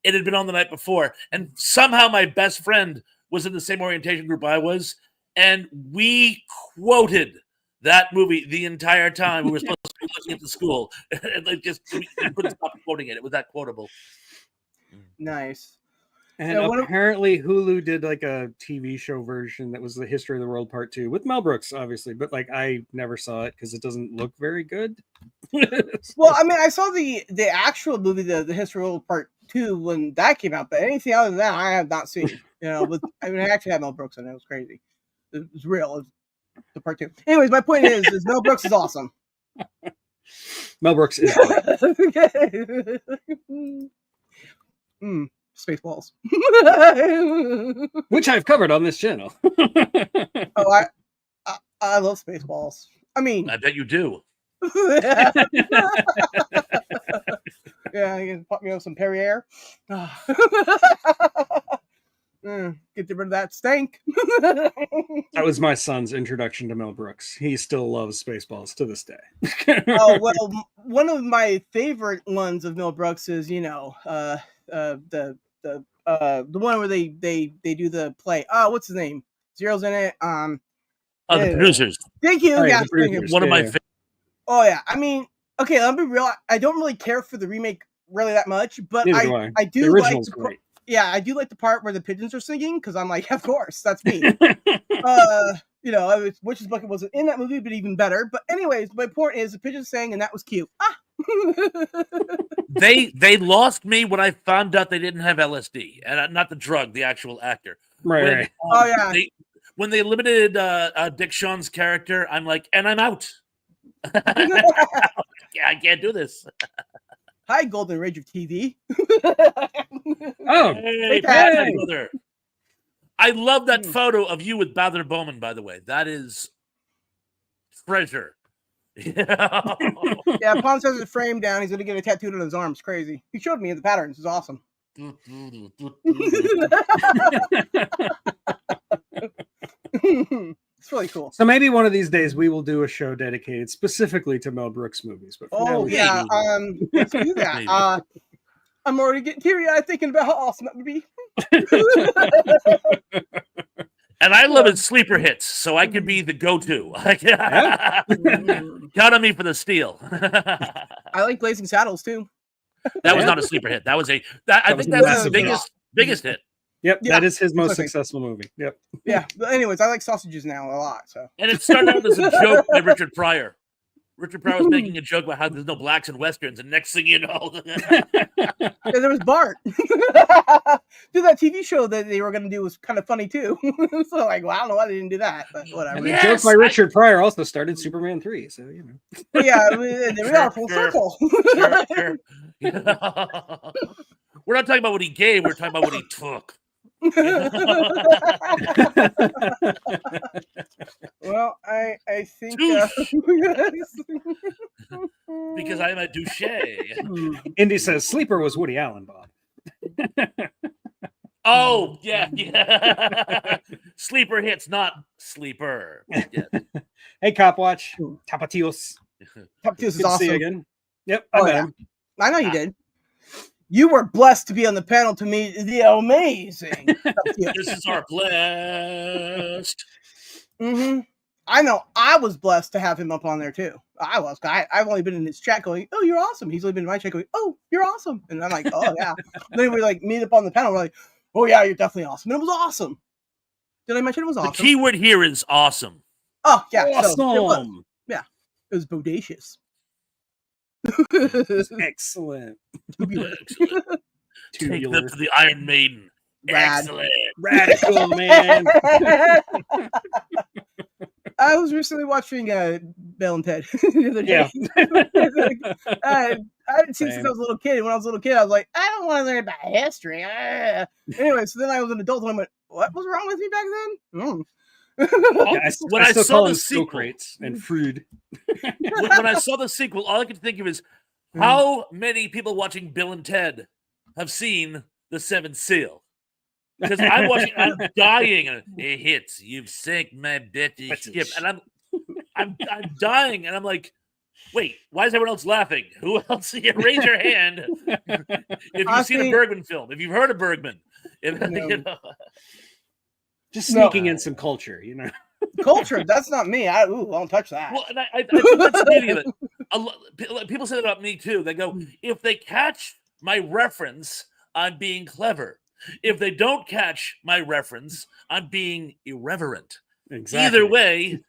It had been on the night before, and somehow my best friend was in the same orientation group I was, and we quoted that movie the entire time we were supposed to be looking at the school. And like we couldn't stop quoting it. It was that quotable. Nice. And apparently Hulu did like a TV show version that was the History of the World Part 2 with Mel Brooks, obviously, but like I never saw it because it doesn't look very good. Well, I mean, I saw the actual movie, the History of the World Part 2 when that came out, but anything other than that, I have not seen. I actually had Mel Brooks in it. It was crazy. It was real. It was the Part 2. Anyways, my point is Mel Brooks is awesome. Mel Brooks is Spaceballs. Which I've covered on this channel. Oh, I love Spaceballs. I mean, I bet you do. Yeah, you can pop me on some Perrier. Get rid of that stank. That was my son's introduction to Mel Brooks. He still loves Spaceballs to this day. Oh, well, one of my favorite ones of Mel Brooks is, the one where they do the play. What's his name? Zero's in it. The Producers. Thank you. Oh, yeah, one of my favorites. Oh yeah, I mean, okay, let me be real. I don't really care for the remake really that much, but I do the original's like great. Yeah, I do like the part where the pigeons are singing because I'm like, of course, that's me. Witch's Bucket wasn't in that movie, but even better. But anyways, my point is the pigeons sang and that was cute. They lost me when I found out they didn't have LSD and not the drug, the actual actor. Right. Oh yeah. When they eliminated Dick Shawn's character, I'm like, and I'm out. Yeah, I can't do this. Hi, Golden Rage of TV. Oh, hey, brother. I love that photo of you with Bowther Bowman, by the way. That is treasure. Yeah, Pons has his frame down. He's going to get a tattooed on his arms. Crazy. He showed me the patterns. It's awesome. It's really cool. So maybe one of these days we will do a show dedicated specifically to Mel Brooks movies. But yeah, let's do that. I'm already getting teary-eyed thinking about how awesome that would be. And I love his sleeper hits, so I could be the go-to. Count on me for the steal. I like Blazing Saddles too. That was not a sleeper hit. I think that's his biggest hit. Yep, that is his most successful movie. Yep. Yeah, but anyways, I like Sausages now a lot. So. And it started out as a joke by Richard Pryor. Richard Pryor was making a joke about how there's no blacks in westerns, and next thing you know, there was Bart. Dude, that TV show that they were going to do was kind of funny too. So like, well, I don't know why they didn't do that, but whatever. And the joke by Richard Pryor also started Superman 3, so you know. But yeah, we are full circle. Sure. We're not talking about what he gave; we're talking about what he took. Well, I think because I'm a douche. Indy says Sleeper was Woody Allen, Bob. Oh yeah. Sleeper hits, not sleeper. Yeah. Hey, Copwatch, Tapatios. Tapatios is awesome. See you again. Yep, I met him. I know you did. You were blessed to be on the panel to meet the amazing. This is our blessed. Mm-hmm. I know. I was blessed to have him up on there too. I was. I've only been in his chat going, "Oh, you're awesome." He's only been in my chat going, "Oh, you're awesome," and I'm like, "Oh yeah." Then we like meet up on the panel. We're like, "Oh yeah, you're definitely awesome." And it was awesome. Did I mention it was awesome? The keyword here is awesome. Oh yeah, awesome. So it was bodacious. Excellent. Excellent. Take them to the Iron Maiden. Excellent. Radical, man. I was recently watching Bill and Ted the other day. Yeah. I hadn't seen it since I was a little kid. When I was a little kid, I was like, I don't want to learn about history. Anyway, so then I was an adult and I went, what was wrong with me back then? When I saw the sequel and food. When I saw the sequel, all I could think of is how many people watching Bill and Ted have seen The Seventh Seal? Because I'm watching, I'm dying, and it hits. You've sank my bitchy ship, and I'm dying, and I'm like, wait, why is everyone else laughing? Who else? Raise your hand if you've seen a Bergman film. If you've heard of Bergman, just sneaking in some culture, you know. Culture, that's not me. I won't touch that. Well, and I think that's the beauty of it. People say that about me too. They go, if they catch my reference, I'm being clever. If they don't catch my reference, I'm being irreverent. Exactly. Either way,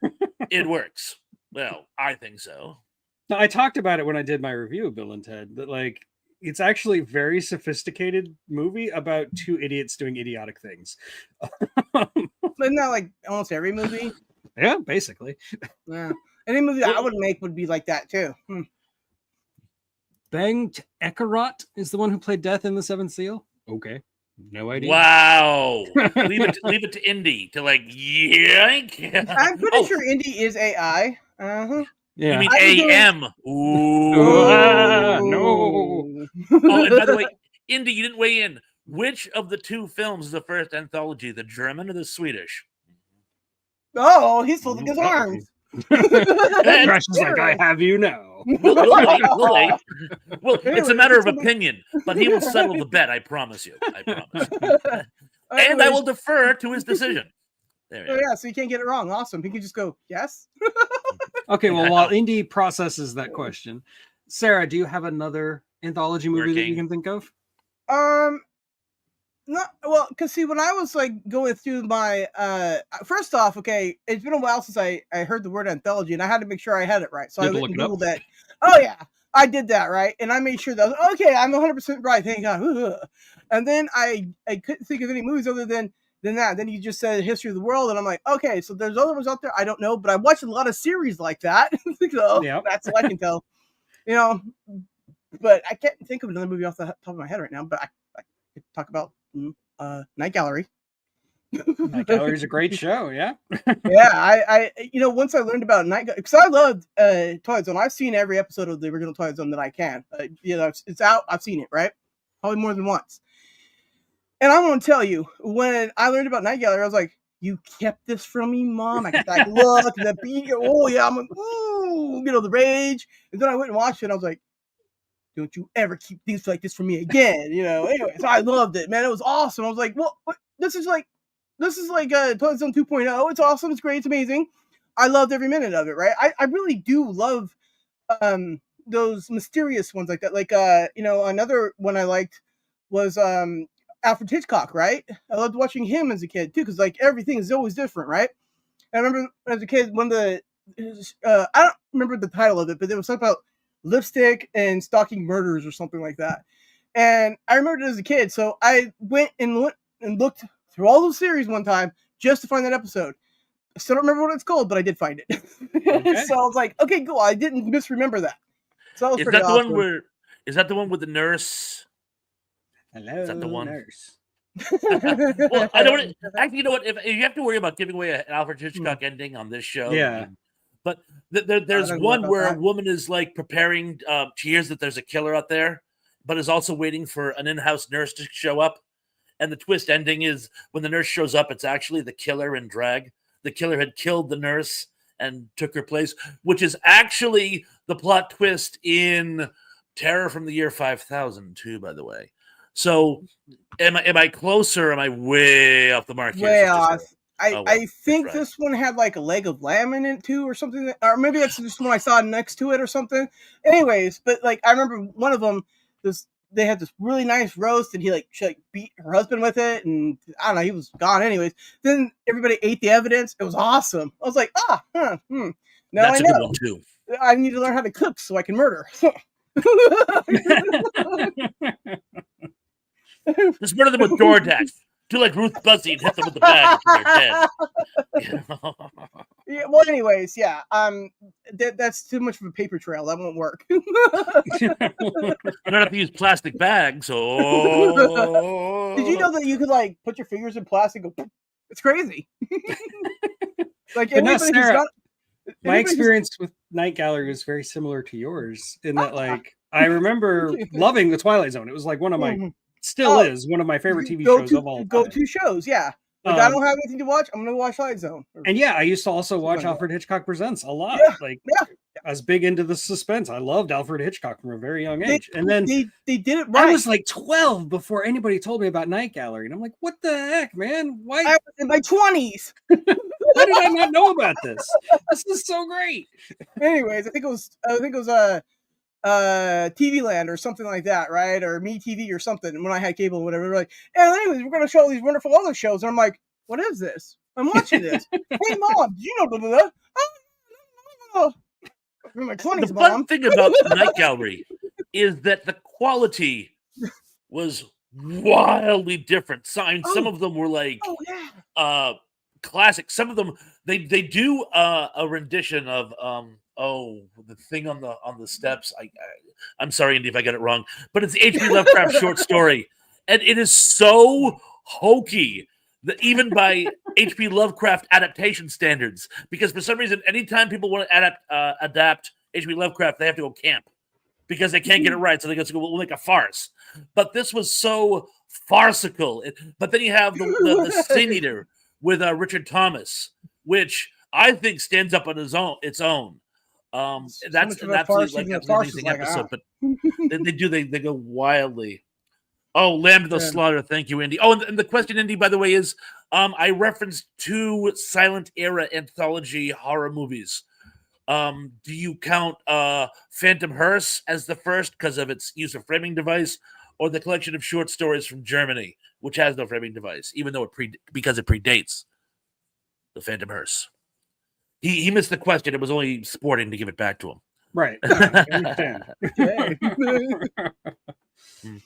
it works. Well, I think so. Now, I talked about it when I did my review of Bill and Ted, that like it's actually a very sophisticated movie about two idiots doing idiotic things. Isn't that like almost every movie? Yeah, basically. Yeah. Any movie I would make would be like that too. Bengt Ekerot is the one who played Death in The Seventh Seal. Okay. No idea. Wow. leave it to Indy to like yank. I'm pretty sure Indy is AI. Uh-huh. Yeah. You mean AM? Ooh. No. Oh, and by the way, Indy, you didn't weigh in. Which of the two films is the first anthology, the German or the Swedish? Oh, he's folding his arms. Thrash is like, I have you now. We'll wait. Well, it's a matter of opinion, but he will settle the bet. I promise you. And I will defer to his decision. Yeah, so you can't get it wrong. Awesome. He can just go, yes. Okay, well, while Indy processes that question, Sarah, do you have another anthology movie that you can think of? Not well, because see, when I was like going through my first off, okay, it's been a while since I heard the word anthology, and I had to make sure I had it right. So I went and Googled it. Oh yeah, I did that right, and I made sure that okay, I'm 100% right. Thank God. And then I couldn't think of any movies other than that. Then you just said History of the World, and I'm like, okay, so there's other ones out there I don't know, but I watched a lot of series like that. So that's all I can tell. You know, but I can't think of another movie off the top of my head right now. But I could talk about Night Gallery. Night Gallery is a great show. Yeah. Yeah. I once I learned about Night Gallery, because I loved Twilight Zone. I've seen every episode of the original Twilight Zone that I can. It's out. I've seen it, right? Probably more than once. And I'm going to tell you, when I learned about Night Gallery, I was like, you kept this from me, Mom. I got that look, the beat. Oh, yeah. I'm like, ooh, the rage. And then I went and watched it, and I was like, don't you ever keep things like this from me again, Anyway, so I loved it, man. It was awesome. I was like, well, this is like Twilight Zone 2.0. It's awesome. It's great. It's amazing. I loved every minute of it, right? I really do love those mysterious ones like that. Like, another one I liked was Alfred Hitchcock, right? I loved watching him as a kid too, because like everything is always different, right? And I remember as a kid, I don't remember the title of it, but it was something about lipstick and stalking murders or something like that. And I remember it as a kid, so I went and looked through all those series one time just to find that episode. I still don't remember what it's called, but I did find it. Okay. So I was like, okay, cool. I didn't misremember that. So that was pretty awesome. Is that the one with the nurse? Hello, is that the one? Nurse. Well, I don't actually. You know what? If you have to worry about giving away an Alfred Hitchcock ending on this show, yeah. But there's one where a woman is like preparing. She hears that there's a killer out there, but is also waiting for an in-house nurse to show up. And the twist ending is when the nurse shows up, it's actually the killer in drag. The killer had killed the nurse and took her place, which is actually the plot twist in Terror from the Year 5000 too, by the way. So am I close or am I way off the mark here? Way off. I think this one had like a leg of lamb in it too or something. Or maybe that's just one I saw next to it or something. Anyways, but like I remember one of them, they had this really nice roast and she beat her husband with it. And I don't know, he was gone anyways. Then everybody ate the evidence. It was awesome. I was like, now that's I know. A good one too. I need to learn how to cook so I can murder. Just murder them with DoorDash. Do like Ruth Buzzy and hit them with the bag until they're dead. Yeah. Well, anyways, yeah. That's too much of a paper trail. That won't work. You don't have to use plastic bags. Oh. Did you know that you could like put your fingers in plastic? And go, it's crazy. Like Sarah, my experience with Night Gallery was very similar to yours in that, like, I remember loving the Twilight Zone. It was like one of my. Still is one of my favorite TV shows of all time. Go-to shows, yeah. Like I don't have anything to watch, I'm gonna watch Twilight Zone. And yeah, I used to also watch Alfred Hitchcock Presents a lot. I was big into the suspense. I loved Alfred Hitchcock from a very young age. And then they did it right. I was like 12 before anybody told me about Night Gallery, and I'm like, what the heck, man? Why? I was in my 20s. Why did I not know about this? This is so great. Anyways, I think it was TV Land or something like that, right? Or Me TV or something. When I had cable or whatever, like, and anyways, we're gonna show all these wonderful other shows. And I'm like, what is this? I'm watching this. Hey, Mom, do you know blah, blah, blah? Oh, I'm in my 20s, the Mom. fun thing about Night Gallery is that the quality was wildly different. Some of them were like classic. Some of them they do a rendition of the thing on the steps. I'm sorry, Indy, if I got it wrong, but it's the H.P. Lovecraft short story, and it is so hokey that even by H.P. Lovecraft adaptation standards, because for some reason, anytime people want to adapt H.P. Lovecraft, they have to go camp because they can't get it right, so they go, we'll make a farce. But this was so farcical. But then you have the Sin Eater with Richard Thomas, which I think stands up on its own. That's an absolutely amazing episode. But they go wildly. Oh, Lamb to the Slaughter. Thank you, Indy. Oh, and the question, Indy, by the way, is I referenced 2 silent era anthology horror movies. Do you count Phantom Hearse as the first because of its use of framing device, or the collection of short stories from Germany, which has no framing device, even though because it predates the Phantom Hearse? He missed the question. It was only sporting to give it back to him. Right. I understand.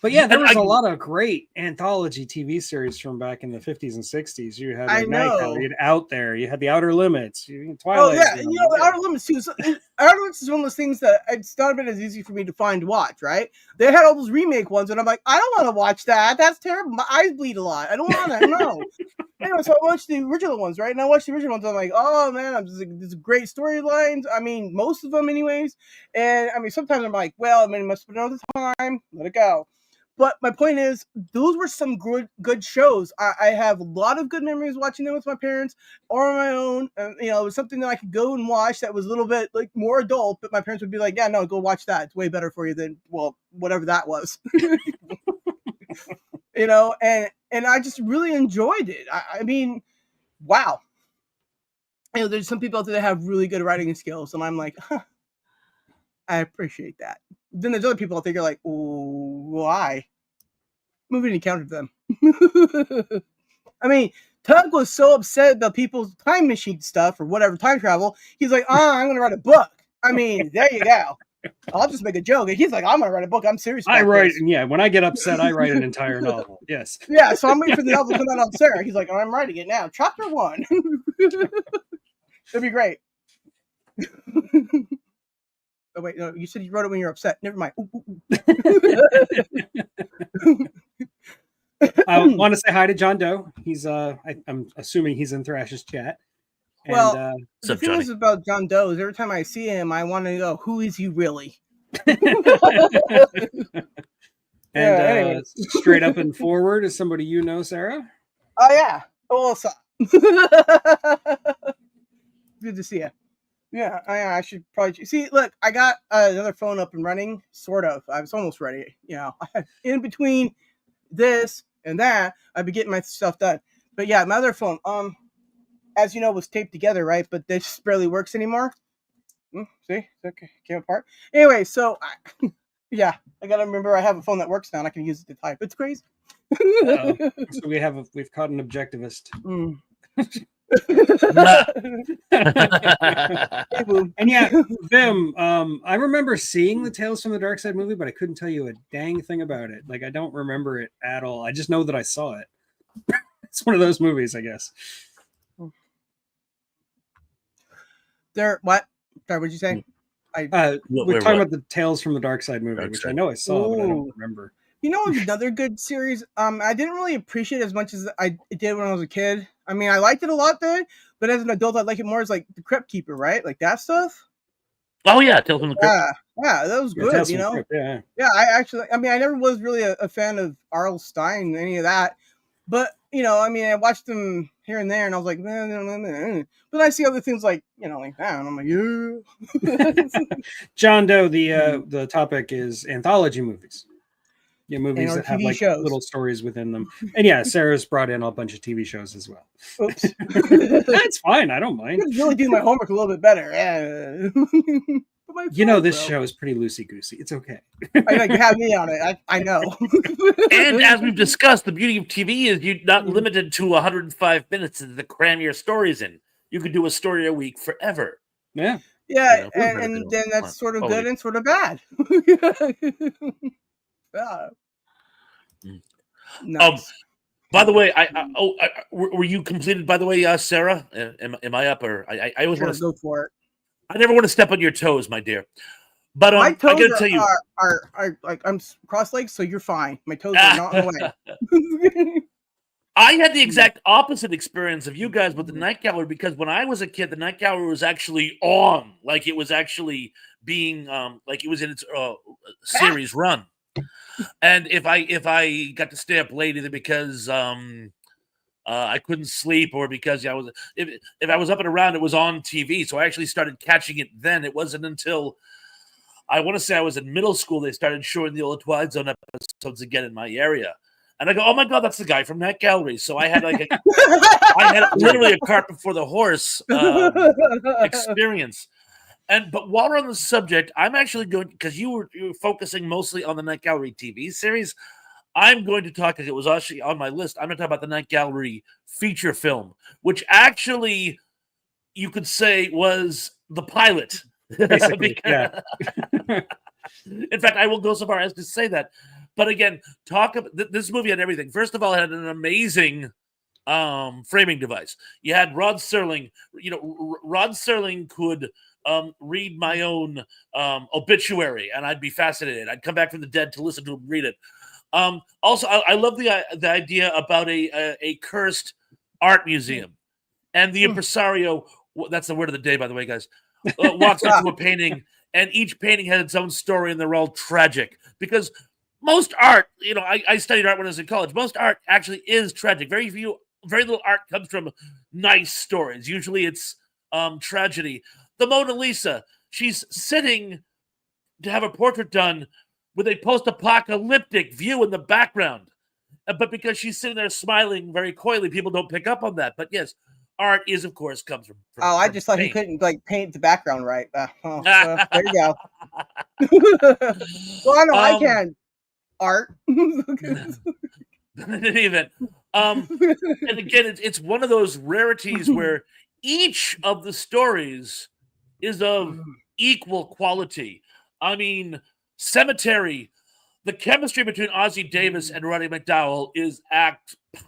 But yeah, there was a lot of great anthology TV series from back in the 50s and 60s. You had Nightcrawler, you had Out There, you had The Outer Limits, Twilight. Oh yeah, The Outer Limits too. Outer Limits is one of those things that it's not been as easy for me to find to watch. Right? They had all those remake ones, and I'm like, I don't want to watch that. That's terrible. My eyes bleed a lot. I don't want that. No. Anyway, so I watched the original ones, right? And I watched the original ones. I'm like, oh man, there's great storylines. I mean, most of them, anyways. And I mean, sometimes I'm like, well, I mean, it must have been another time. Let it go. But my point is, those were some good shows. I have a lot of good memories watching them with my parents or on my own. And, it was something that I could go and watch that was a little bit like more adult. But my parents would be like, yeah, no, go watch that. It's way better for you than, well, whatever that was. And I just really enjoyed it. I mean, wow. There's some people out there that have really good writing skills. And I'm like, I appreciate that. Then there's other people out there, you're like, why? Movie encountered them. I mean, Tug was so upset about people's time machine stuff or whatever, time travel. He's like, I'm going to write a book. I mean, there you go. I'll just make a joke. And he's like, I'm going to write a book. I'm serious about this. Yeah, when I get upset, I write an entire novel. Yes. Yeah, so I'm waiting for the novel to come out on Sarah. He's like, I'm writing it now. Chapter 1. It'd be great. Oh, wait, no, you said you wrote it when you're upset. Never mind. I want to say hi to John Doe. He's I'm assuming he's in Thrash's chat. Well, the thing is about John Doe is every time I see him, I want to go, who is he really? And straight up and forward is somebody you know, Sarah? Oh, yeah. Oh, what's up? Good to see you. Yeah, I should probably see. Look, I got another phone up and running, sort of. I was almost ready. In between this and that, I've been getting my stuff done. But yeah, my other phone, as you know, was taped together, right? But this barely works anymore. See, okay, came apart. Anyway, so I gotta remember I have a phone that works now, and I can use it to type. It's crazy. So we've caught an objectivist. And yeah, Vim, I remember seeing the Tales from the Dark Side movie, but I couldn't tell you a dang thing about it. Like, I don't remember it at all. I just know that I saw it. It's one of those movies, I guess. What? Sorry, what'd you say? We're talking about the Tales from the Dark Side movie, which I know I saw, but I don't remember. You know, another good series. I didn't really appreciate it as much as I did when I was a kid. I mean, I liked it a lot then, but as an adult, I like it more as like the Crypt Keeper, right? Like that stuff. Oh yeah, Tales from the Crypt. Yeah, that was good. Crypt, yeah. I never was really a fan of R.L. Stine, any of that, but I watched them here and there, and I was like, but I see other things like like that, and I'm like, yeah. John Doe, the topic is anthology movies. Yeah, movies that have like shows. Little stories within them. And yeah, Sarah's brought in a bunch of TV shows as well. Oops. That's fine. I don't mind. I really do my homework a little bit better. Yeah. This show is pretty loosey-goosey. It's okay. I know, you have me on it. I know. And as we've discussed, the beauty of TV is you're not limited to 105 minutes to cram your stories in. You could do a story a week forever. Yeah. Yeah, and then that's sort of good and sort of bad. Nice. By the way, were you completed? By the way, Sarah, am I up or I always want to go for it. I never want to step on your toes, my dear. But my toes I gotta tell you, are like I'm cross-legged, so you're fine. My toes are not in the way. I had the exact opposite experience of you guys with the Night Gallery because when I was a kid, the Night Gallery was actually on, like it was actually being, like it was in its series run. And if I got to stay up late either because I couldn't sleep or because I was if I was up and around, it was on TV. So I actually started catching it then. It wasn't until I want to say I was in middle school they started showing the old Twilight Zone episodes again in my area. And I go, oh my God, that's the guy from Night Gallery. So I had I had literally a cart before the horse experience. But while we're on the subject, I'm actually going, because you were focusing mostly on the Night Gallery TV series. I'm going to talk, because it was actually on my list, I'm going to talk about the Night Gallery feature film, which actually you could say was the pilot. Basically, yeah. In fact, I will go so far as to say that. But again, talk about this movie had everything. First of all, it had an amazing framing device. You had Rod Serling. Rod Serling could read my own obituary, and I'd be fascinated. I'd come back from the dead to listen to him read it. Also, I love the idea about a cursed art museum, and the impresario. That's the word of the day, by the way, guys. Walks up to a painting, and each painting had its own story, and they're all tragic because most art, I studied art when I was in college. Most art actually is tragic. Very little art comes from nice stories. Usually it's tragedy. The Mona Lisa, she's sitting to have a portrait done with a post-apocalyptic view in the background. But because she's sitting there smiling very coyly, people don't pick up on that. But yes, art is, of course, comes from I just thought he couldn't paint the background right. There you go. Well, I know I can. Art. And again, it's one of those rarities where each of the stories is of equal quality. I mean, Cemetery, the chemistry between Ossie Davis and Roddy McDowall is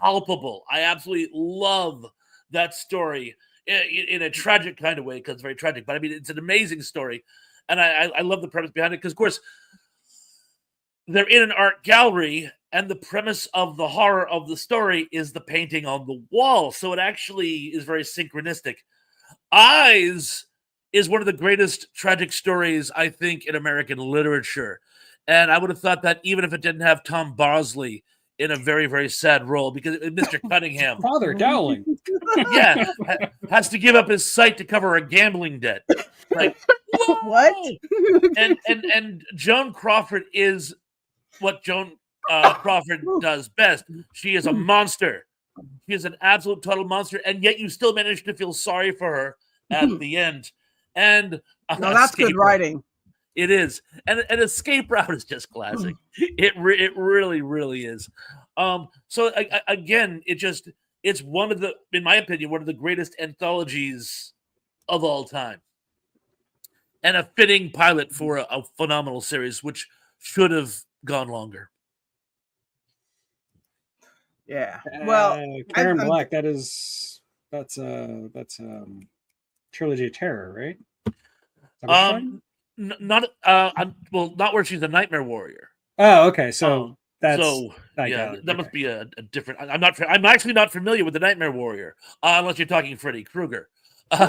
palpable. I absolutely love that story in a tragic kind of way, because it's very tragic. But I mean, it's an amazing story, and I love the premise behind it, because, of course, they're in an art gallery, and the premise of the horror of the story is the painting on the wall. So it actually is very synchronistic. Eyes is one of the greatest tragic stories, I think, in American literature. And I would have thought that even if it didn't have Tom Bosley in a very, very sad role, because Mr. Cunningham, Father Dowling, has to give up his sight to cover a gambling debt. Like, what? And Joan Crawford is what Joan Crawford does best. She is a monster. She is an absolute total monster, and yet you still manage to feel sorry for her at the end. And that's good writing. It is, and Escape Route is just classic. It really, really is. So again, it's one of the, in my opinion, one of the greatest anthologies of all time, and a fitting pilot for a phenomenal series, which should have gone longer. Yeah. Well, Karen Black, that's Trilogy of Terror, right? Not where she's a Nightmare Warrior. Oh, okay. So that must be a different. I'm actually not familiar with the Nightmare Warrior, unless you're talking Freddy Krueger. And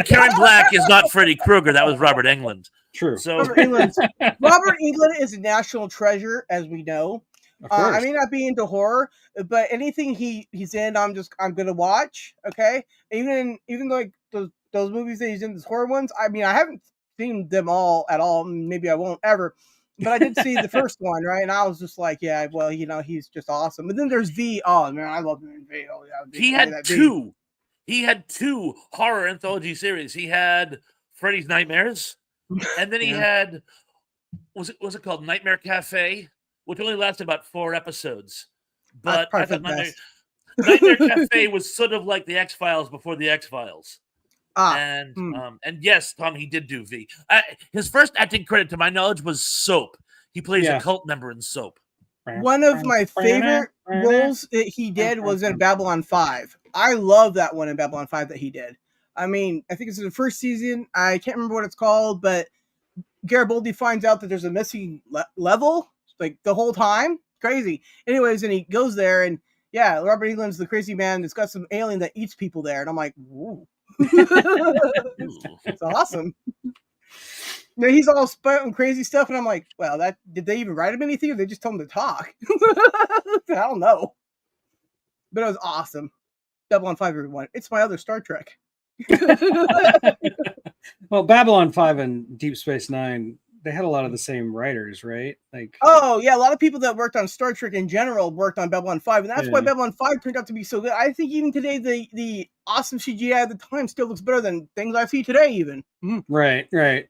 Karen Black is not Freddy Krueger. That was Robert Englund. True. So Robert Englund is a national treasure, as we know. I may not be into horror, but anything he's in, I'm gonna watch. Okay, even like those movies that he's in, those horror ones. I mean, I haven't seen them all at all. Maybe I won't ever, but I did see the first one, right? And I was just like, yeah, well, he's just awesome. And then there's V. Oh man, I love him in V. Oh yeah, he had two. He had two horror anthology series. He had Freddy's Nightmares, and then he had was it called Nightmare Cafe, which only lasted about 4 episodes. But I thought Nightmare Cafe was sort of like the X-Files before the X-Files. And yes, Tom, he did do V. His first acting credit, to my knowledge, was Soap. He plays a cult member in Soap. One of my favorite roles that he did was in Babylon 5. I love that one in Babylon 5 that he did. I mean, I think it's in the first season. I can't remember what it's called, but Garibaldi finds out that there's a missing level like the whole time. Crazy. Anyways, and he goes there, and yeah, Robert Englund's the crazy man that's got some alien that eats people there, and I'm like, woo. It's awesome. Yeah, he's all spouting crazy stuff, and I'm like, well, did they even write him anything, or they just told him to talk? I don't know. But it was awesome. Double on 5, everyone. It's my other Star Trek. Well, Babylon 5 and Deep Space Nine, they had a lot of the same writers, right? Like, oh yeah, a lot of people that worked on Star Trek in general worked on Babylon 5, and that's why Babylon 5 turned out to be so good. I think even today, the awesome CGI at the time still looks better than things I see today. Even right. you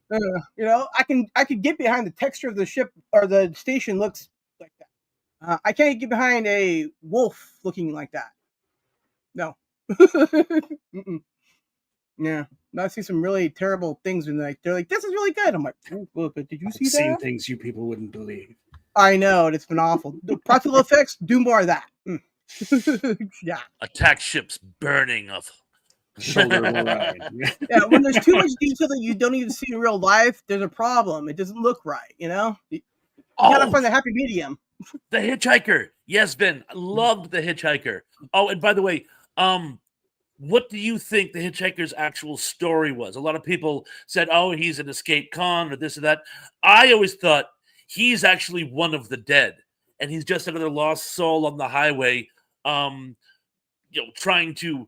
know, I could get behind the texture of the ship or the station looks like that. I can't get behind a wolf looking like that. No. Yeah, I've seen some really terrible things, and they're like, "This is really good." I'm like, oh, but did you see that? Seen things you people wouldn't believe. I know, and it's been awful. The practical effects, do more of that. Yeah. Attack ships burning of shoulder ride. Yeah, when there's too much detail that you don't even see in real life, there's a problem. It doesn't look right, you know? You gotta find the happy medium. The Hitchhiker. Yes, Ben. I loved The Hitchhiker. Oh, and by the way, what do you think the Hitchhiker's actual story was? A lot of people said, oh, he's an escaped con or this or that. I always thought he's actually one of the dead, and he's just another lost soul on the highway, trying to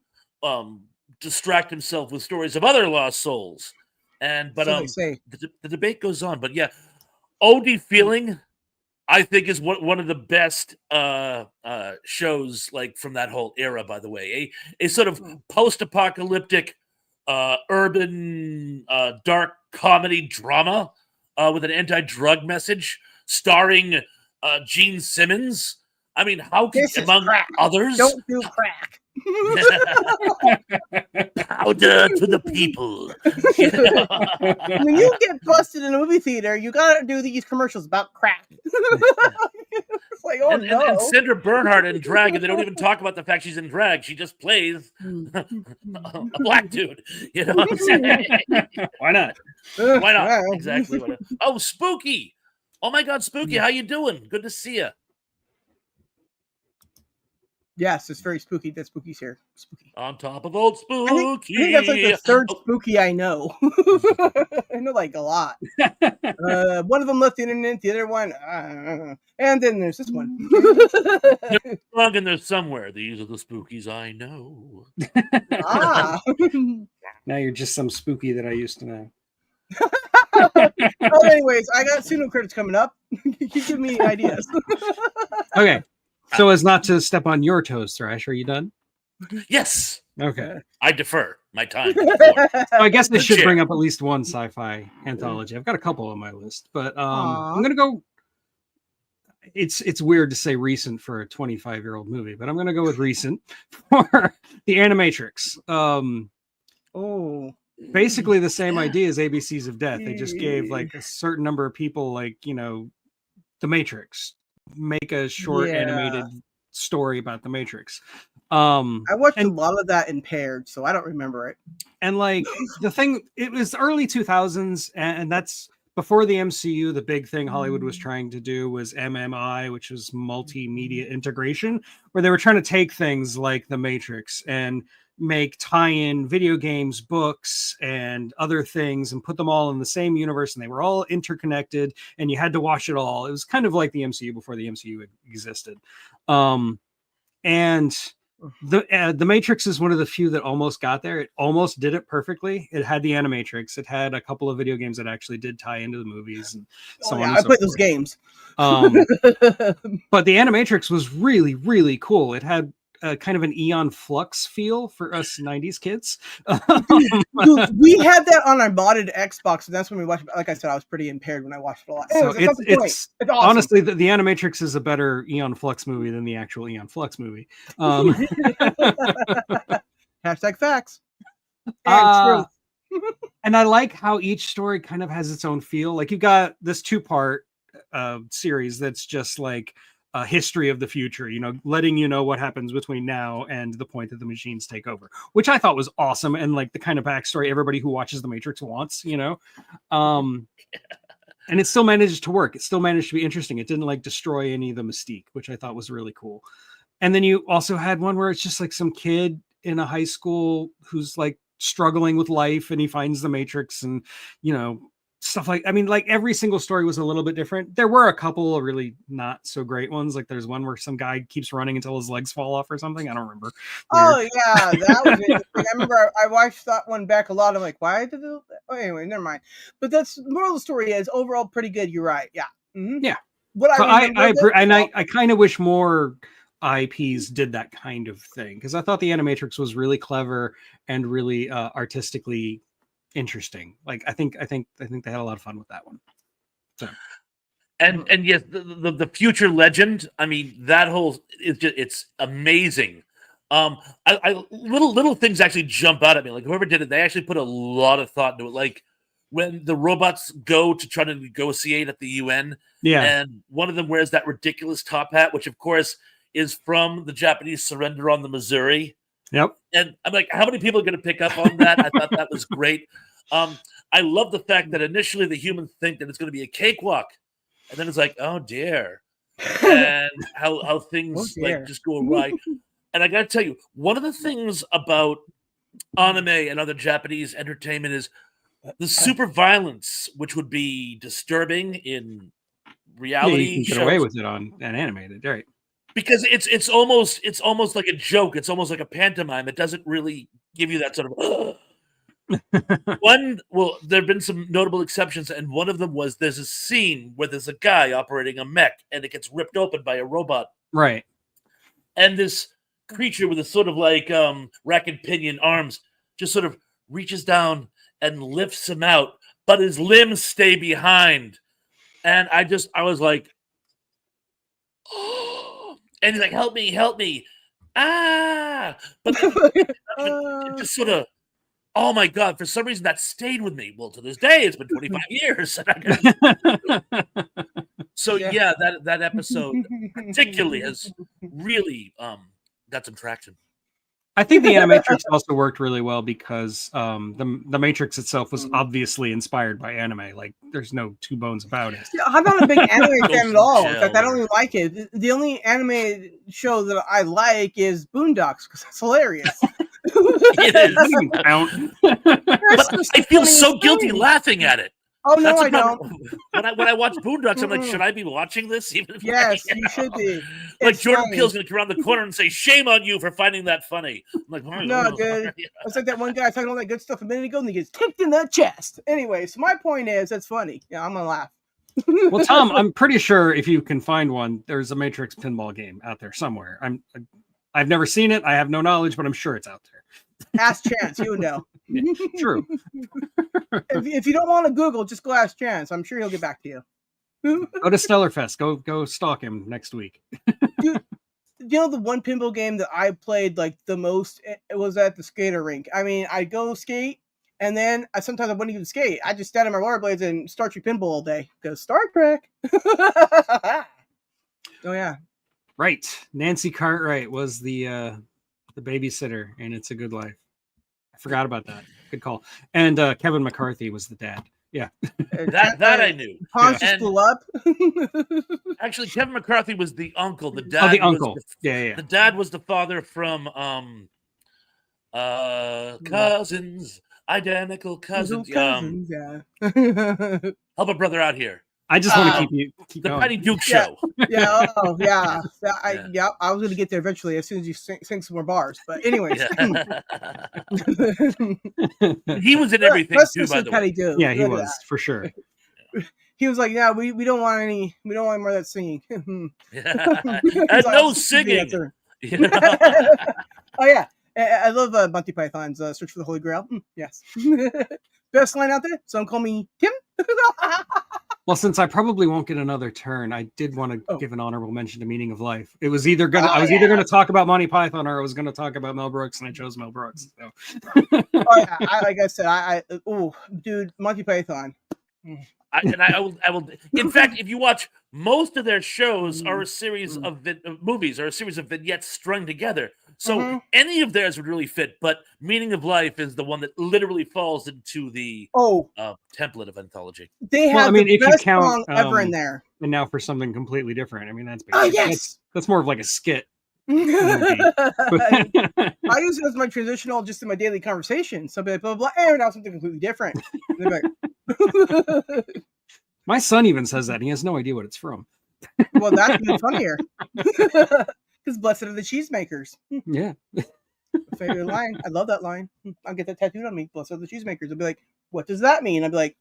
distract himself with stories of other lost souls. But the debate goes on. But yeah, OD Feeling, I think, is one of the best shows, like, from that whole era, by the way. A sort of post-apocalyptic urban dark comedy drama with an anti-drug message starring Gene Simmons. I mean, how could, among others, don't do crack. Powder to the people. When you get busted in a movie theater, you gotta do these commercials about crack. It's like, oh no. And Sandra Bernhard in drag, and they don't even talk about the fact she's in drag. She just plays a black dude. You know what I'm saying? Why not? Why not? Exactly. Why not? Oh, Spooky. Oh my God, Spooky, how you doing? Good to see you. Yes, it's very spooky that Spooky's here. Spooky. On top of old Spooky. I think that's like the third Spooky I know. I know like a lot. One of them left the internet, the other one, and then there's this one. They're plug in there somewhere. These are the Spookies I know. Now you're just some Spooky that I used to know. Well, anyways, I got pseudo credits coming up. You give me ideas. Okay. So as not to step on your toes, Thrash, are you done? Yes. Okay. I defer my time. So I guess this should bring up at least one sci-fi anthology. I've got a couple on my list, but I'm going to go. It's weird to say recent for a 25-year-old movie, but I'm going to go with recent for The Animatrix. Basically the same idea as ABCs of Death. They just gave like a certain number of people, like, The Matrix. Make a short animated story about the Matrix. I watched a lot of that impaired, so I don't remember it. And like the thing, it was early 2000s, and that's before the MCU. The big thing Hollywood was trying to do was MMI, which was multimedia integration, where they were trying to take things like the Matrix and make tie-in video games, books, and other things and put them all in the same universe, and they were all interconnected and you had to watch it all. It was kind of like the MCU before the MCU existed. And the Matrix is one of the few that almost got there. It almost did it perfectly. It had the Animatrix. It had a couple of video games that actually did tie into the movies and so on. I played those games. But the Animatrix was really, really cool. It had kind of an Eon Flux feel for us 90s kids. Dude, we had that on our modded Xbox, and that's when we watched. Like I said, I was pretty impaired when I watched it a lot. Anyways, so it's awesome. Honestly, the Animatrix is a better Eon Flux movie than the actual Eon Flux movie. Hashtag facts. And and I like how each story kind of has its own feel. Like, you've got this 2-part series that's just like a history of the future, letting you know what happens between now and the point that the machines take over, which I thought was awesome. And like the kind of backstory everybody who watches the Matrix wants, and it still managed to work. It still managed to be interesting. It didn't like destroy any of the mystique, which I thought was really cool. And then you also had one where it's just like some kid in a high school who's like struggling with life, and he finds the Matrix, and stuff like, I mean, like every single story was a little bit different. There were a couple of really not so great ones. Like there's one where some guy keeps running until his legs fall off or something. I don't remember. Oh yeah, that was interesting. I remember I watched that one back a lot. I'm like, why did it? Oh, anyway, never mind. But that's the moral of the story is overall pretty good. You're right. Yeah. Mm-hmm. Yeah. What so I kind of wish more IPs did that kind of thing, because I thought the Animatrix was really clever and really artistically interesting. Like I think they had a lot of fun with that one. So. And yes, the future legend. I mean, that whole it's amazing. I little things actually jump out at me. Like whoever did it, they actually put a lot of thought into it. Like when the robots go to try to negotiate at the UN, and one of them wears that ridiculous top hat, which of course is from the Japanese surrender on the Missouri. Yep. And I'm like, how many people are going to pick up on that? I thought that was great. I love the fact that initially the humans think that it's going to be a cakewalk, and then it's like, oh dear, and how things like just go awry. And I got to tell you, one of the things about anime and other Japanese entertainment is the super violence, which would be disturbing in reality. You can get away with it on an animated, right? Because it's almost like a joke. It's almost like a pantomime. It doesn't really give you that sort of. There have been some notable exceptions, and one of them was there's a scene where there's a guy operating a mech, and it gets ripped open by a robot. Right. And this creature with a sort of like rack and pinion arms just sort of reaches down and lifts him out, but his limbs stay behind. And I was like, oh, and he's like, help me. Ah, but it just sort of, oh my God, for some reason that stayed with me. Well, to this day, it's been 25 years. So yeah, that episode particularly has really got some traction. I think the Animatrix also worked really well because the Matrix itself was obviously inspired by anime. Like, there's no two bones about it. Yeah, I'm not a big anime fan at all. In fact, I don't even like it. The only anime show that I like is Boondocks because it's hilarious. It is. But I feel so guilty laughing at it. Oh no, I don't. When I watch Boondocks, I'm like, should I be watching this? Even if yes, you should be. Like Jordan Peele's going to come around the corner and say, "Shame on you for finding that funny." I'm like, no, dude. It's like that one guy talking all that good stuff a minute ago, and he gets kicked in the chest. Anyway, so my point is, that's funny. Yeah, I'm gonna laugh. Well, Tom, I'm pretty sure if you can find one, there's a Matrix pinball game out there somewhere. I've never seen it. I have no knowledge, but I'm sure it's out there. Ask Chance, you know. Yeah, true. If you don't want to Google, just go ask Chance. I'm sure he'll get back to you. Go to Stellarfest. Go stalk him next week. Dude, you know the one pinball game that I played like the most? It was at the skater rink. I mean, I go skate, and then sometimes I wouldn't even skate. I just stand on my rollerblades and Star Trek pinball all day because Star Trek. Oh yeah, right. Nancy Cartwright was the babysitter in It's a Good Life. I forgot about that. Good call. And Kevin McCarthy was the dad. Yeah. that I knew. Hans just blew up. Actually, Kevin McCarthy was the uncle. The dad. The uncle. Yeah. The dad was the father from Cousins, identical cousins. Yeah. Help a brother out here. I just want to keep the going. Patty Duke show. Yeah. Oh, yeah. I was going to get there eventually as soon as you sing some more bars. But anyways, he was in everything too. By the way, Duke. Yeah, he was for sure. He was like, "Yeah, we don't want any more of that singing." And no singing. Oh yeah, I love Monty Python's "Search for the Holy Grail." Yes, best line out there. Some call me Tim. Well, since I probably won't get another turn, I did want to give an honorable mention to Meaning of Life. It was either I was either gonna talk about Monty Python or I was gonna talk about Mel Brooks, and I chose Mel Brooks. So. Like I said, dude, Monty Python. I will. In fact, if you watch, most of their shows are a series of movies or a series of vignettes strung together. So any of theirs would really fit. But Meaning of Life is the one that literally falls into the template of anthology. They have the best song ever in there. And now for something completely different. I mean, that's big. Oh yes, that's more of like a skit. I use it as my transitional just in my daily conversation. So I'll be like, blah, blah, blah, and now something completely different. And they're like, My son even says that. He has no idea what it's from. Well, that's even funnier. Because blessed are the cheesemakers. Yeah. Favorite line. I love that line. I'll get that tattooed on me. Blessed are the cheesemakers. I'll be like, what does that mean? I'll be like,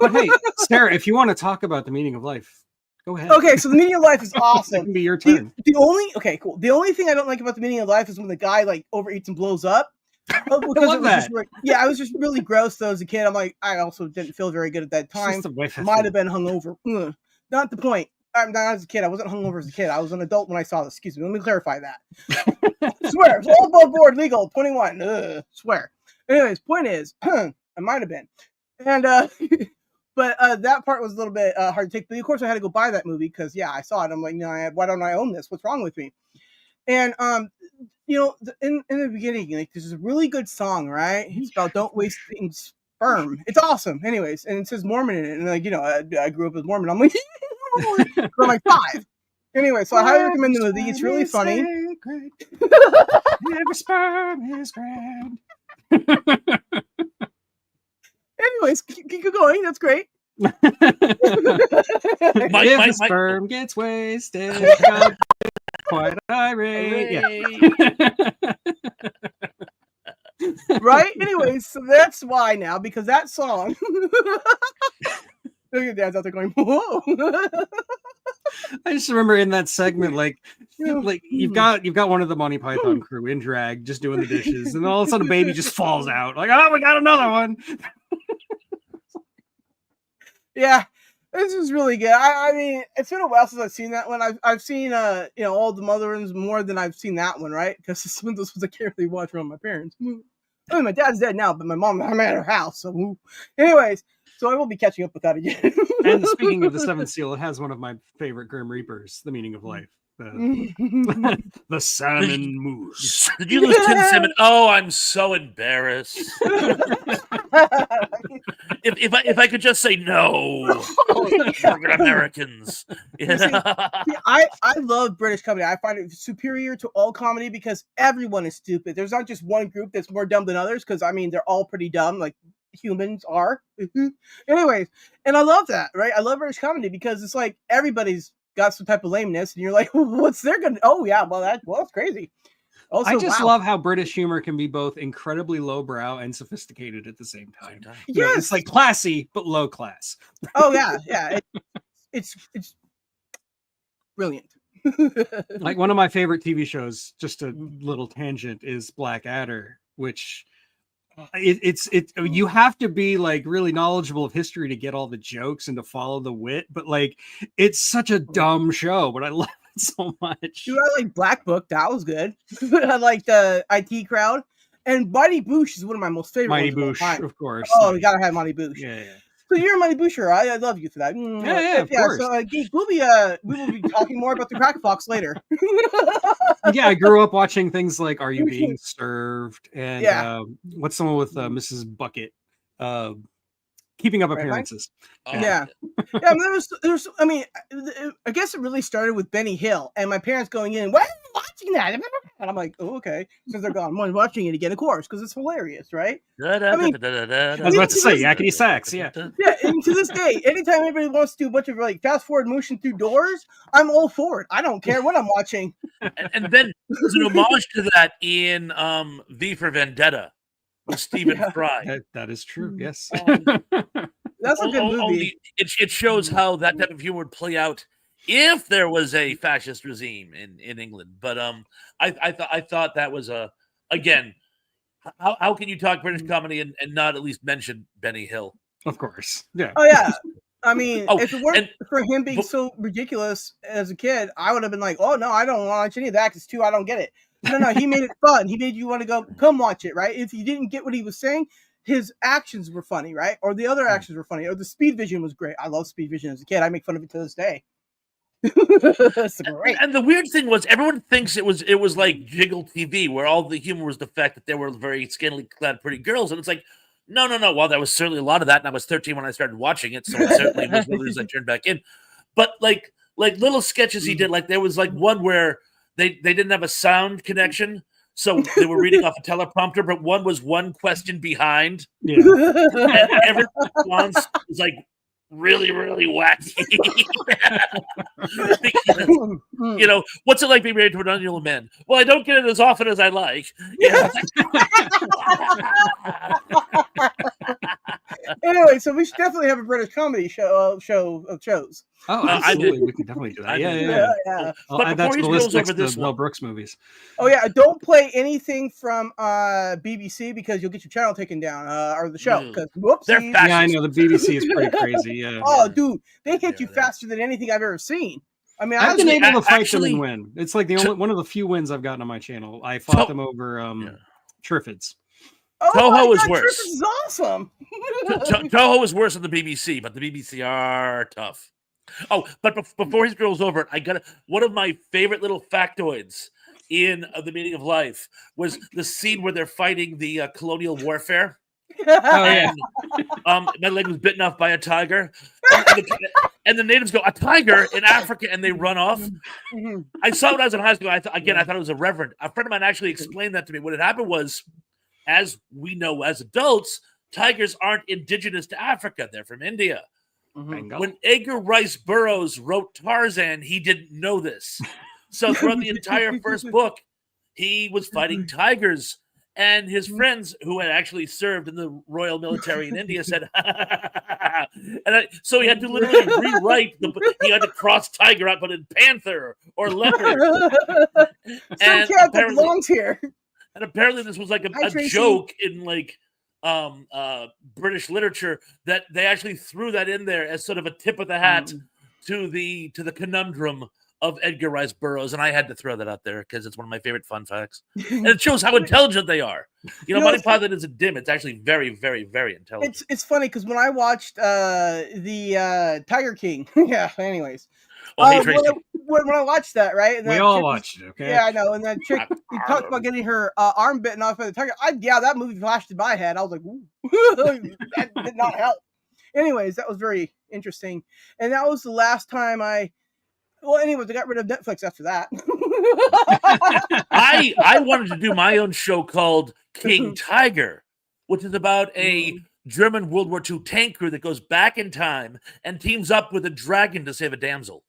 but hey, Sarah, if you want to talk about the meaning of life, go ahead. Okay, so the meaning of life is awesome. It can be your turn. The only thing I don't like about the meaning of life is when the guy like overeats and blows up. Because I love that. I was just really gross though as a kid. I'm like, I also didn't feel very good at that time. Might have been hungover. Not the point. I'm not as a kid. I wasn't hungover as a kid. I was an adult when I saw this. Excuse me. Let me clarify that. Swear. It's all above board, legal. 21. Swear. Anyways, point is, I might have been. And but that part was a little bit hard to take. But of course, I had to go buy that movie because I saw it. I'm like, no, why don't I own this? What's wrong with me? And in the beginning, like, there's a really good song, right? It's about don't waste things sperm. It's awesome. Anyways, and it says Mormon in it, and like I grew up as Mormon. I'm like, I'm like 5. Anyway, so I highly recommend the movie. It's really funny. Every sperm is grand. Anyways, keep going. That's great. If the sperm gets wasted, God, quite irate. Yeah. Right? Anyways, so that's why now, because that song. Look at Dad's out there going, whoa. I just remember in that segment, like you've got one of the Monty Python crew in drag just doing the dishes, and all of a sudden a baby just falls out. Like, oh, we got another one. Yeah, this is really good. I mean, it's been a while since I've seen that one. I've seen all the other ones more than I've seen that one, right? Because some of those ones I can't really watch around my parents. I mean, my dad's dead now, but I'm at her house. So, anyways, so I will be catching up with that again. And speaking of the Seventh Seal, it has one of my favorite Grim Reapers, The Meaning of Life. The salmon moose. Did you lose 10 salmon? Oh, I'm so embarrassed. if I could just say no, Americans. Yeah. See, I love British comedy. I find it superior to all comedy because everyone is stupid. There's not just one group that's more dumb than others. Because I mean, they're all pretty dumb, like humans are. Anyways, and I love that, right? I love British comedy because it's like everybody's got some type of lameness, and you're like, what's their gonna? Oh yeah, well that's crazy. Also, I just love how British humor can be both incredibly lowbrow and sophisticated at the same time. Yes, it's like classy but low class. Oh yeah. It's brilliant. Like one of my favorite TV shows, just a little tangent, is Blackadder, which you have to be like really knowledgeable of history to get all the jokes and to follow the wit, but like it's such a dumb show, but I love it so much. Dude, I like Black Book. That was good. I like the IT Crowd, and Mighty Boosh is one of my most favorite. Mighty Boosh, of course. Oh, you gotta have Mighty Boosh. Yeah. So you're a Mighty Boosher. I love you for that. Yeah, of course. So Geek, we will be talking more about the Crack Fox later. Yeah, I grew up watching things like Are You Being Served? And what's the one with Mrs. Bucket? Keeping Up Appearances. Right? Yeah. I mean, there's. I mean, I guess it really started with Benny Hill and my parents going in. Why are you watching that? And I'm like, oh, okay. Since they're gone, I'm watching it again, of course, because it's hilarious, right? I mean, I was about to say yakety sax. Yeah. Yeah. And to this day, anytime anybody wants to do a bunch of like fast forward motion through doors, I'm all for it. I don't care what I'm watching. And then there's an homage to that in V for Vendetta with Stephen Fry. That is true. Yes. That's a good movie. It shows how that type of humor would play out if there was a fascist regime in England. But I thought that was again, how can you talk British comedy and not at least mention Benny Hill? Of course. Yeah. Oh yeah. I mean, if it weren't for him being so ridiculous as a kid, I would have been like, oh no, I don't watch any of that because I don't get it. No, he made it fun. He made you want to come watch it, right? If you didn't get what he was saying, his actions were funny, right? Or the other actions were funny. Or the Speed Vision was great. I love Speed Vision as a kid. I make fun of it to this day. That's great. And the weird thing was, everyone thinks it was like Jiggle TV, where all the humor was the fact that there were very scantily clad pretty girls, and it's like, no. Well, there was certainly a lot of that, and I was 13 when I started watching it, so it certainly was one of the reasons I turned back in. But like little sketches he did, like there was like one where they didn't have a sound connection, So they were reading off a teleprompter, but one was one question behind. Yeah. And every response was like really, really wacky. Because, what's it like being married to an unusual man? Well, I don't get it as often as I like. Anyway, so we should definitely have a British comedy show of shows. Oh, absolutely. We could definitely do that. Yeah. I'll add that to the list next to Mel Brooks movies. Oh, yeah. Don't play anything from BBC because you'll get your channel taken down, or the show. Because whoopsies. Yeah, I know. The BBC is pretty crazy. Yeah. Oh, dude. They hit you faster than anything I've ever seen. I mean, I've been able to fight them and win. It's like one of the few wins I've gotten on my channel. I fought them over Triffids. Oh, Toho is worse. Triffids is awesome. Toho is worse than the BBC, but the BBC are tough. Oh, but before he scrolls over, I got one of my favorite little factoids in The Meaning of Life was the scene where they're fighting the colonial warfare. My leg was bitten off by a tiger, and the natives go, "A tiger in Africa," and they run off. I saw it when I was in high school. I thought it was a reverend. A friend of mine actually explained that to me. What had happened was, as we know as adults, tigers aren't indigenous to Africa. They're from India. When Edgar Rice Burroughs wrote Tarzan, he didn't know this. So throughout the entire first book, he was fighting tigers. And his friends who had actually served in the Royal Military in India said, so he had to literally rewrite he had to cross tiger out, but in panther or leopard. And cat that belongs here. And apparently this was like a joke in like British literature that they actually threw that in there as sort of a tip of the hat to the conundrum of Edgar Rice Burroughs, and I had to throw that out there because it's one of my favorite fun facts, and it shows how intelligent they are. Monty Python isn't dim; it's actually very, very, very intelligent. It's funny because when I watched the Tiger King, anyways, when I watched that, right? And we all watched it, okay? Yeah, I know. And then chick talked about getting her arm bitten off by the tiger. That movie flashed in my head. I was like, ooh, that did not help. Anyways, that was very interesting, and that was the last time Well, anyways, I got rid of Netflix after that. I wanted to do my own show called King Tiger, which is about a German World War II tank crew that goes back in time and teams up with a dragon to save a damsel.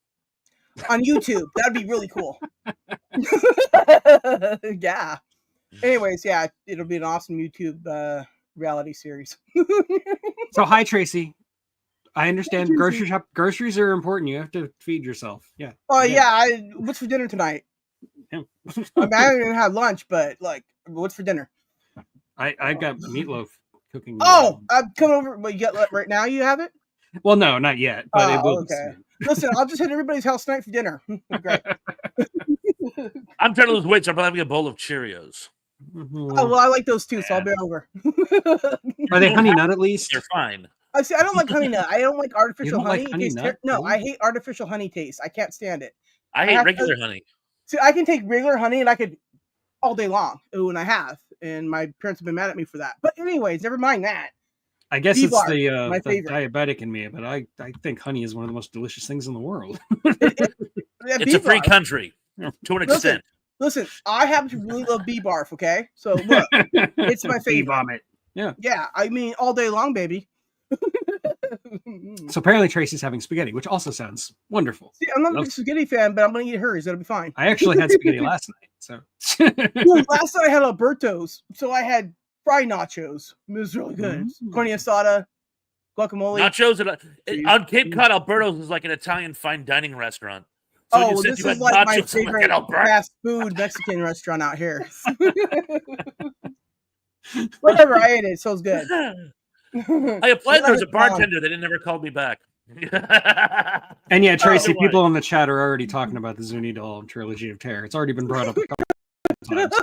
On YouTube. That'd be really cool. Yeah. Anyways, it'll be an awesome YouTube reality series. So, hi, Tracy. I understand groceries are important. You have to feed yourself. Yeah. Oh, what's for dinner tonight? I mean, I haven't even had lunch, but what's for dinner? I got meatloaf cooking. Oh, I'm coming over. But you got right now. You have it? Well, no, not yet. But it will. Okay. Listen, I'll just hit everybody's house tonight for dinner. Great. I'm trying to lose weight, so I'm having a bowl of Cheerios. Oh, well, I like those too, so I'll be over. Are they honey nut at least? They're fine. I see. I don't like honey nut. I don't like artificial honey. Like honey nut? No, I hate artificial honey taste. I can't stand it. I hate regular honey. See, I can take regular honey and I could all day long. Ooh, and I have. And my parents have been mad at me for that. But anyways, never mind that. I guess it's the diabetic in me, but I think honey is one of the most delicious things in the world. It's a free country to an extent. Listen, I happen to really love bee barf, okay? So look, it's my favorite. Bee vomit. Yeah. Yeah, I mean all day long, baby. So apparently Tracy's having spaghetti, which also sounds wonderful. See, I'm not a big spaghetti fan, but I'm going to eat hers. It'll be fine. I actually had spaghetti last night. So last night I had Alberto's, so I had fried nachos. It was really good. Carne asada, guacamole. Nachos on Cape Cod, Alberto's is like an Italian fine dining restaurant. So this is like my favorite fast food Mexican restaurant out here. Whatever, I ate it, so it's good. I applied there as a bartender. They didn't ever call me back. And yeah, Tracy, people in the chat are already talking about the Zuni Doll Trilogy of Terror. It's already been brought up a couple times.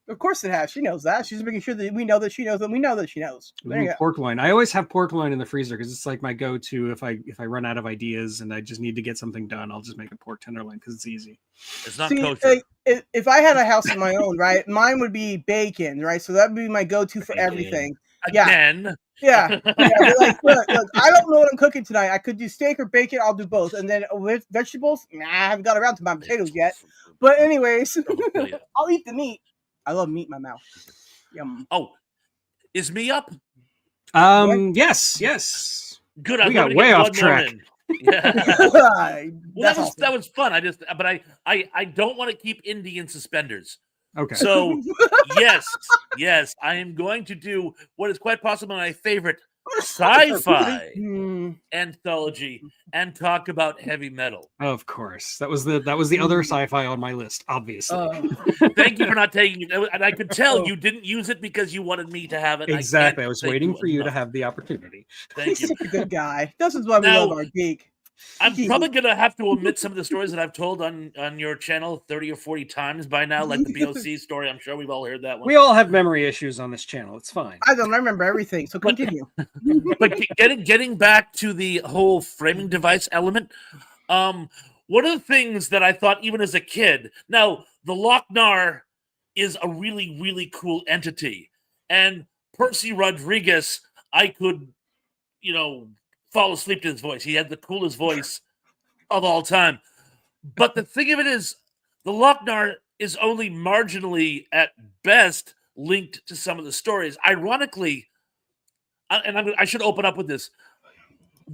Of course it has. She knows that. She's making sure that we know that she knows that we know that she knows. Pork loin. I always have pork loin in the freezer because it's like my go-to if I run out of ideas and I just need to get something done. I'll just make a pork tenderloin because it's easy. It's not kosher. If I had a house of my own, right, mine would be bacon, right? So that would be my go-to for everything. again. Yeah. Like, look, I don't know what I'm cooking tonight. I could do steak or bacon. I'll do both. And then with vegetables, I haven't got around to my potatoes yet. But anyways, I'll eat the meat. I love meat in my mouth. Yum. Oh, is me up? Yes. Good. We got way off track. Yeah. Well, that was fun. I don't want to keep indie in suspenders. Okay. So yes, I am going to do what is quite possibly my favorite sci-fi anthology and talk about heavy metal. Of course, that was the other sci-fi on my list. Obviously, thank you for not taking it, and I could tell you didn't use it because you wanted me to have it. Exactly, I was waiting for you to have the opportunity. Thank you. Such a good guy. This is why we love our geek. I'm probably gonna have to omit some of the stories that I've told on your channel 30 or 40 times by now, like the BOC story. I'm sure we've all heard that one. We all have memory issues on this channel. It's fine. I don't remember everything, so continue. But getting back to the whole framing device element, one of the things that I thought even as a kid, now the Lochnar is a really, really cool entity, and Percy Rodriguez, I could, fall asleep to his voice. He had the coolest voice of all time. But the thing of it is, the Lochnar is only marginally, at best, linked to some of the stories. Ironically, and I should open up with this.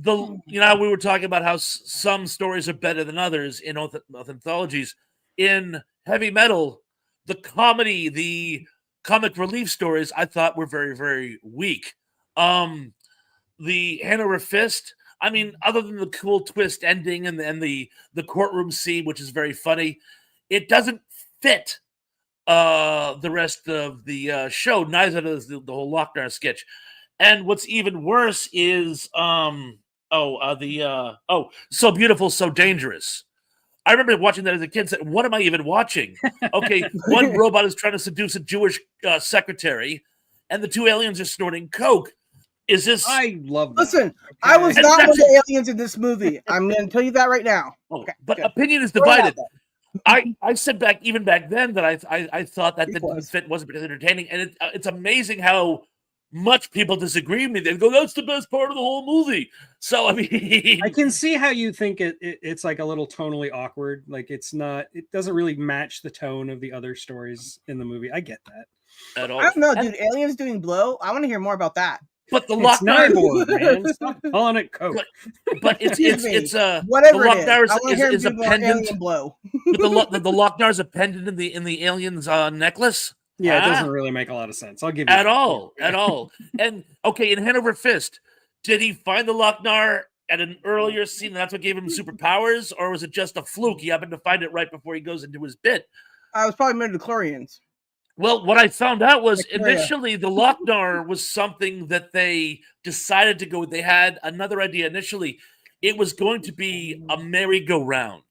We were talking about how some stories are better than others in anthologies. In heavy metal, the comedy, the comic relief stories, I thought were very, very weak. The Hanover Fist, I mean, other than the cool twist ending and the courtroom scene, which is very funny, it doesn't fit the rest of the show. Neither does the whole Lochnar sketch. And what's even worse is So Beautiful, So Dangerous. I remember watching that as a kid and said, what am I even watching? Okay, one robot is trying to seduce a Jewish secretary, and the two aliens are snorting coke. Is this? I love that. Listen, okay. I was not one of the aliens in this movie. I'm going to tell you that right now. Okay, but opinion is divided. I said back then that I thought that the fit wasn't particularly entertaining, and it's amazing how much people disagree with me. They go, "That's the best part of the whole movie." So I mean, I can see how you think it's like a little tonally awkward. Like it doesn't really match the tone of the other stories in the movie. I get that. At all. I don't know, dude. Aliens doing blow. I want to hear more about that. But the Lochnar, man, stop calling it coke. But it's whatever the Lochnar is a pendant. Blow. But the Lochnar is a pendant in the alien's necklace. Yeah, it doesn't really make a lot of sense. I'll give you at all. And okay, in Hanover Fist, did he find the Lochnar at an earlier scene and that's what gave him superpowers, or was it just a fluke? He happened to find it right before he goes into his bit. I was probably midichlorians. Well, what I found out was initially the Lochnar was something that they decided to go with. They had another idea initially. It was going to be a merry-go-round.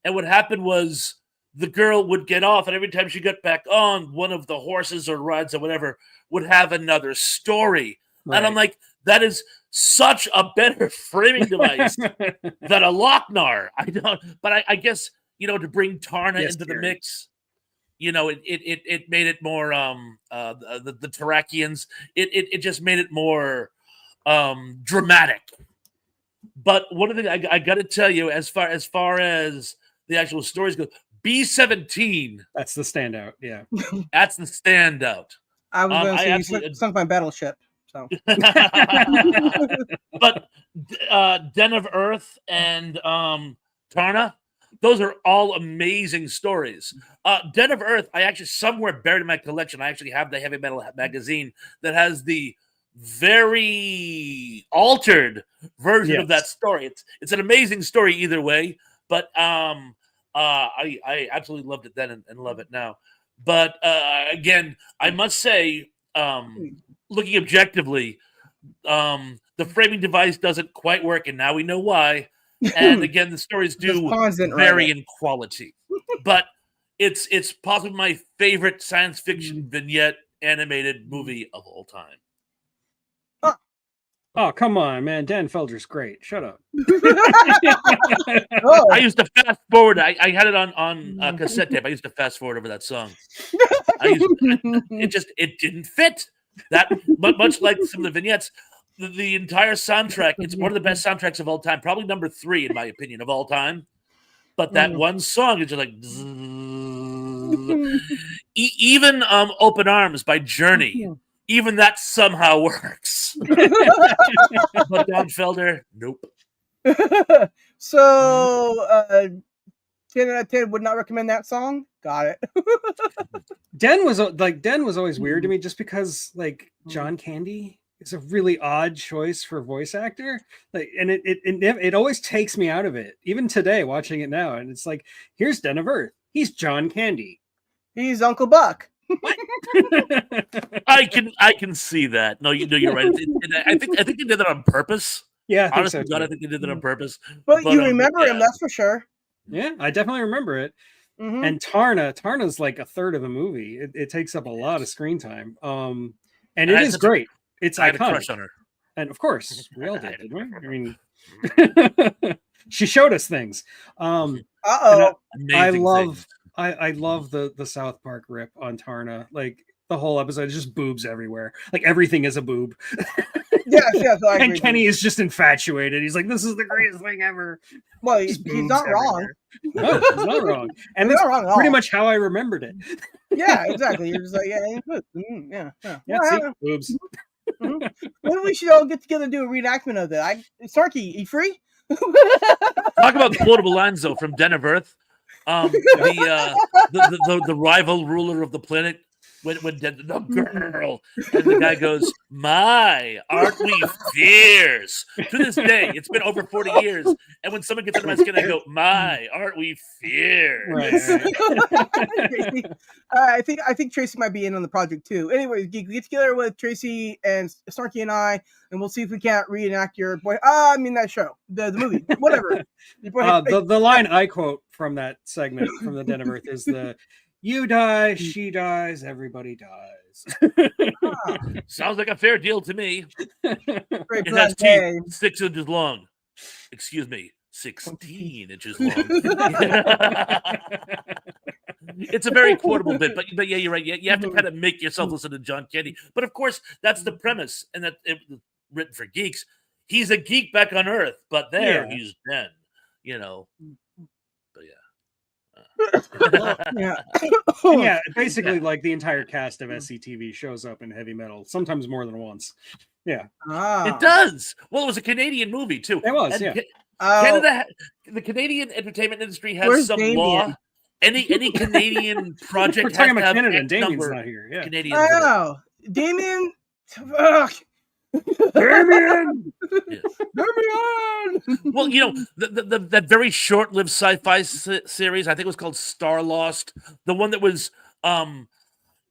And what happened was the girl would get off, and every time she got back on, one of the horses or rides or whatever would have another story. Right. And I'm like, that is such a better framing device than a Lochnar. I guess, to bring Tarna into the mix. It made it more the Terrakians. It just made it more dramatic. But one of the things I got to tell you, as far as the actual stories go, B-17. That's the standout. Yeah, that's the standout. I was going to say you sunk my battleship. So, but Den of Earth and Tarna. Those are all amazing stories. Den of Earth, I actually somewhere buried in my collection. I actually have the Heavy Metal magazine that has the very altered version of that story. It's an amazing story either way. But I absolutely loved it then and love it now. But again, I must say, looking objectively, the framing device doesn't quite work, and now we know why. And again, the stories do vary in quality, but it's possibly my favorite science fiction vignette animated movie of all time. Oh, come on, man. Dan Felder's great. Shut up. I used to fast forward. I had it on cassette tape. I used to fast forward over that song. It didn't fit. That, but much like some of the vignettes, the entire soundtrack, it's one of the best soundtracks of all time, probably number 3 in my opinion of all time. But that one song is just like even Open Arms by Journey, even that somehow works. But Don Felder, nope. So 10 out of 10 would not recommend that song. Got it. Den was always weird to me, just because like John Candy is a really odd choice for voice actor. Like, and it always takes me out of it. Even today, watching it now, and it's like, here's Den of Earth. He's John Candy. He's Uncle Buck. I can see that. No, you're right. I think they did that on purpose. Yeah, honestly, so, God, I think they did that on purpose. But you remember him, that's for sure. Yeah, I definitely remember it. And Tarna's like a third of the movie. It takes up a lot of screen time. And it is great. It's iconic. I had a crush on her. And of course, we all did, didn't we? I mean, she showed us things. I love the South Park rip on Tarna. Like, the whole episode is just boobs everywhere. Like, everything is a boob. Yes, and Kenny is just infatuated. He's like, this is the greatest thing ever. Well, he's not wrong. No, he's not wrong. And that's pretty much how I remembered it. Yeah, exactly. You're just like, yeah. See, boobs. Maybe we should all get together and do a reenactment of that. Starkey, you free? Talk about quotable lines though from Den of Earth. The rival ruler of the planet when the girl, and the guy goes, "My, aren't we fierce?" To this day, it's been over 40 years, and when someone gets under my skin, I go, "My, aren't we fierce?" Right. I think Tracy might be in on the project too. Anyways, get together with Tracy and Starkey and I, and we'll see if we can't reenact your boy. That show, the movie, whatever. The line I quote from that segment from the Den of Earth is "You die, she dies, everybody dies." Sounds like a fair deal to me. It has teeth 6 inches long. Excuse me, 16 inches long. It's a very quotable bit, but yeah, you're right. You have to kind of make yourself listen to John Candy. But of course, that's the premise, and that it was written for geeks. He's a geek back on Earth, but he's dead. But yeah, basically, like the entire cast of SCTV shows up in Heavy Metal, sometimes more than once. Yeah, it does. Well, it was a Canadian movie too. It was, yeah. Canada, the Canadian entertainment industry has some Damien? Law. Any Canadian project. We're talking about Canada, and Damien's not here. Yeah, Canadian. Oh, Damien. Damien! Damien! Well, that very short-lived sci-fi series, I think it was called Star Lost, the one that was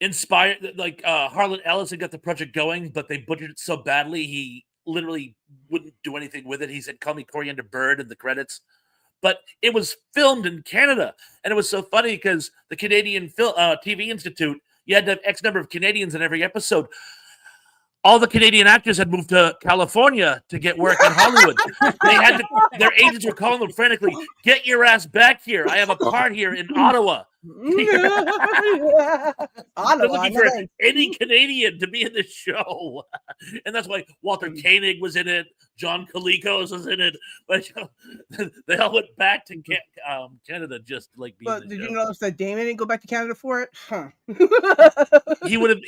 inspired, like Harlan Ellison got the project going, but they butchered it so badly he literally wouldn't do anything with it. He said, "Call me Coriander Bird" in the credits. But it was filmed in Canada, and it was so funny because the Canadian TV Institute, you had to have X number of Canadians in every episode. All the Canadian actors had moved to California to get work in Hollywood. Their agents were calling them frantically, "Get your ass back here. I have a part here in Ottawa." They're looking for any Canadian to be in this show. And that's why Walter Koenig was in it. John Colicos was in it. But they all went back to Canada just like being. But did you notice that Damien didn't go back to Canada for it? Huh. He would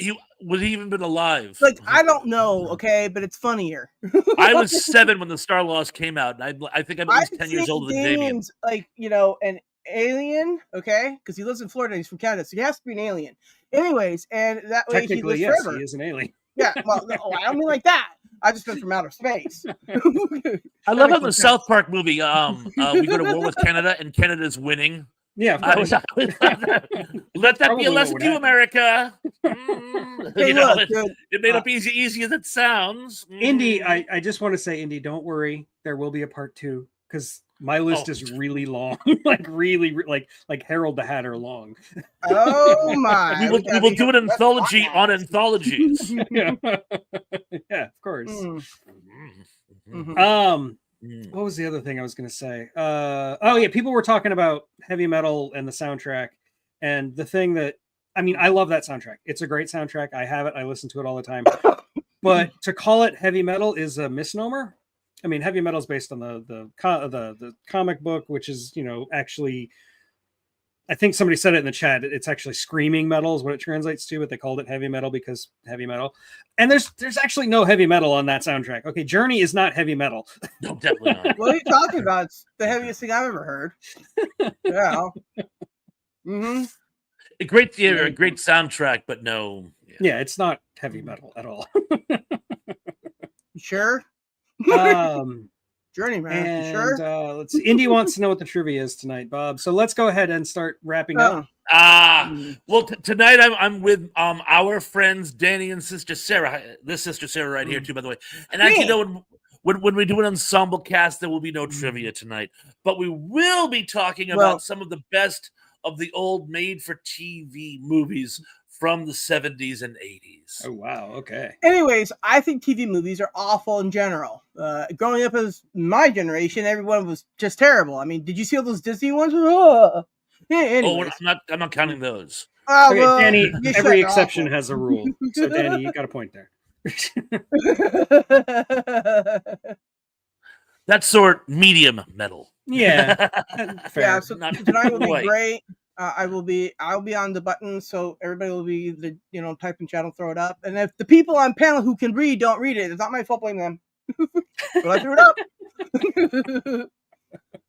he even been alive? Like, I don't know, okay, but it's funnier. I was 7 when the Star Lost came out, and I think I'm at least 10 years older than Damien. Like, an alien, okay, because he lives in Florida and he's from Canada, so he has to be an alien. Anyways, and that way he lives forever. He is an alien. Yeah, well, no, I don't mean like that. I just meant from outer space. I love how the South Park movie, we go to war with Canada, and Canada's winning. Yeah, let that be a lesson to you, America. It may not be as easy as it sounds. Indy, I just want to say, Indy, don't worry. There will be a part 2 because my list is really long, like really, like Harold the Hatter long. Oh my! We will do an anthology on anthologies. Yeah, of course. What was the other thing I was going to say? People were talking about heavy metal and the soundtrack, and the thing that I mean, I love that soundtrack. It's a great soundtrack. I have it. I listen to it all the time. But to call it heavy metal is a misnomer. I mean, heavy metal is based on the comic book, which is, you know, actually, I think somebody said it in the chat. It's actually screaming metal is what it translates to, but they called it heavy metal because heavy metal. And there's actually no heavy metal on that soundtrack. Okay, Journey is not heavy metal. No, definitely not. What are you talking about? It's the heaviest thing I've ever heard. Yeah. Mm-hmm. A great soundtrack, but no. Yeah, it's not heavy metal at all. Sure. Journey, man. And, sure. Let's see. Indy wants to know what the trivia is tonight, Bob. So let's go ahead and start wrapping up. Well, tonight I'm with our friends Danny and Sister Sarah. This Sister Sarah right here too, by the way. And as you know, when we do an ensemble cast, there will be no trivia tonight, but we will be talking about some of the best of the old made-for-TV movies from the 70s and 80s. Oh, wow. Okay. Anyways, I think TV movies are awful in general. Growing up as my generation, everyone was just terrible. I mean, did you see all those Disney ones? I'm not counting those. Okay, Danny, every exception has a rule. So, Danny, you got a point there. That sort medium metal. Yeah. Fair. Yeah, so tonight will be great. I'll be on the button, so everybody will be type in chat and throw it up. And if the people on panel who can read don't read it, it's not my fault. Blame them. But I threw it up.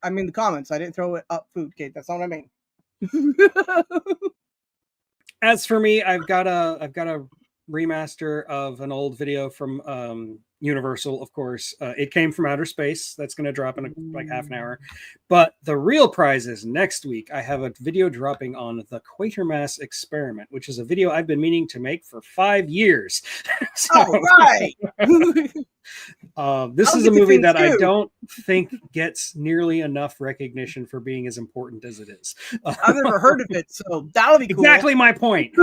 I mean the comments. I didn't throw it up. Food, Kate. That's not what I mean. As for me, I've got a remaster of an old video from Universal, of course. It came from outer space. That's going to drop in like half an hour. But the real prize is next week. I have a video dropping on the Quatermass experiment, which is a video I've been meaning to make for 5 years. All right. This is a movie that I don't think gets nearly enough recognition for being as important as it is. I've never heard of it, so that'll be cool. Exactly my point.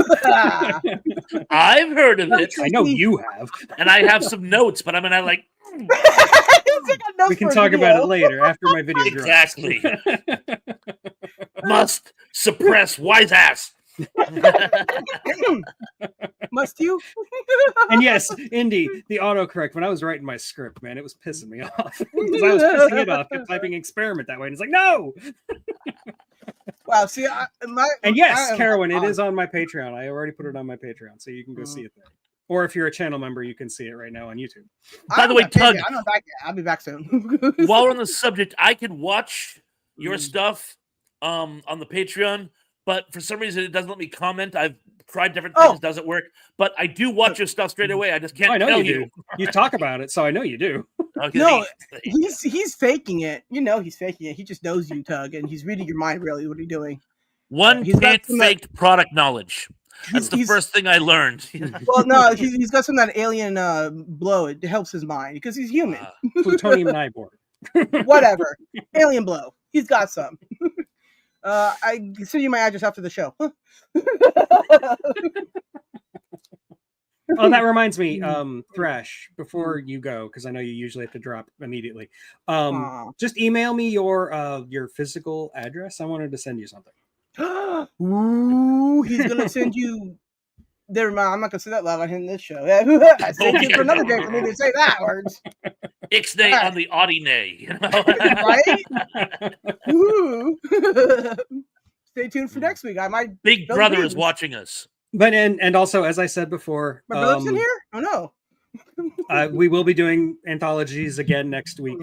I've heard of it. I know you have. And I have some notes, but I'm gonna like... We can talk about it later after my video drops. Exactly. Must suppress wise ass. Must you? And yes, Indy, the autocorrect, when I was writing my script, man, it was pissing me off. Because I was pissing it off, kept typing experiment that way. And it's like, no! Wow, see, Carowin, it is on my Patreon. I already put it on my Patreon, so you can go see it there. Or if you're a channel member, you can see it right now on YouTube. By the way, Tug, I'm not back yet. I'll be back soon. While we're on the subject, I can watch your stuff on the Patreon, but for some reason it doesn't let me comment. I've tried different things, doesn't work. But I do watch your stuff straight away. I just can't tell you. You talk about it, so I know you do. Okay. No, he's faking it. You know he's faking it. He just knows you, Tug, and he's reading your mind, really. What are you doing? One can't fake product knowledge. That's the first thing I learned. Well, no, he's got some of that alien blow. It helps his mind because he's human. Plutonium Nyborg. Whatever. Alien blow. He's got some. I send you my address after the show. Oh, that reminds me, Thrash, before you go, because I know you usually have to drop immediately. Just email me your physical address. I wanted to send you something. Ooh, he's gonna send you. Never mind. I'm not gonna say that loud on him in this show. Stay tuned for another day for me to say that words. Ixnay on the Audinay, you know? Right? Ooh. Stay tuned for next week. I might. Big Brother is watching us. But and also, as I said before, my brother's in here. Oh no. We will be doing anthologies again next week,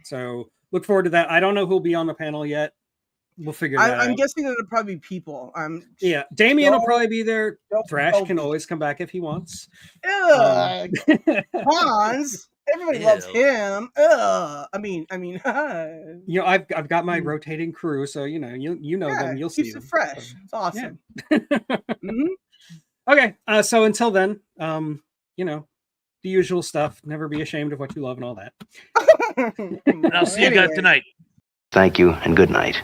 so look forward to that. I don't know who'll be on the panel yet. We'll figure that out. I'm guessing it'll probably be people. Damien will probably be there. Thrash can always come back if he wants. Hans, everybody loves him. I mean, you know, I've got my rotating crew, so you know them. You'll see them. Keeps it fresh. It's awesome. Yeah. Okay, so until then, you know, the usual stuff. Never be ashamed of what you love and all that. And I'll see you guys tonight. Thank you and good night.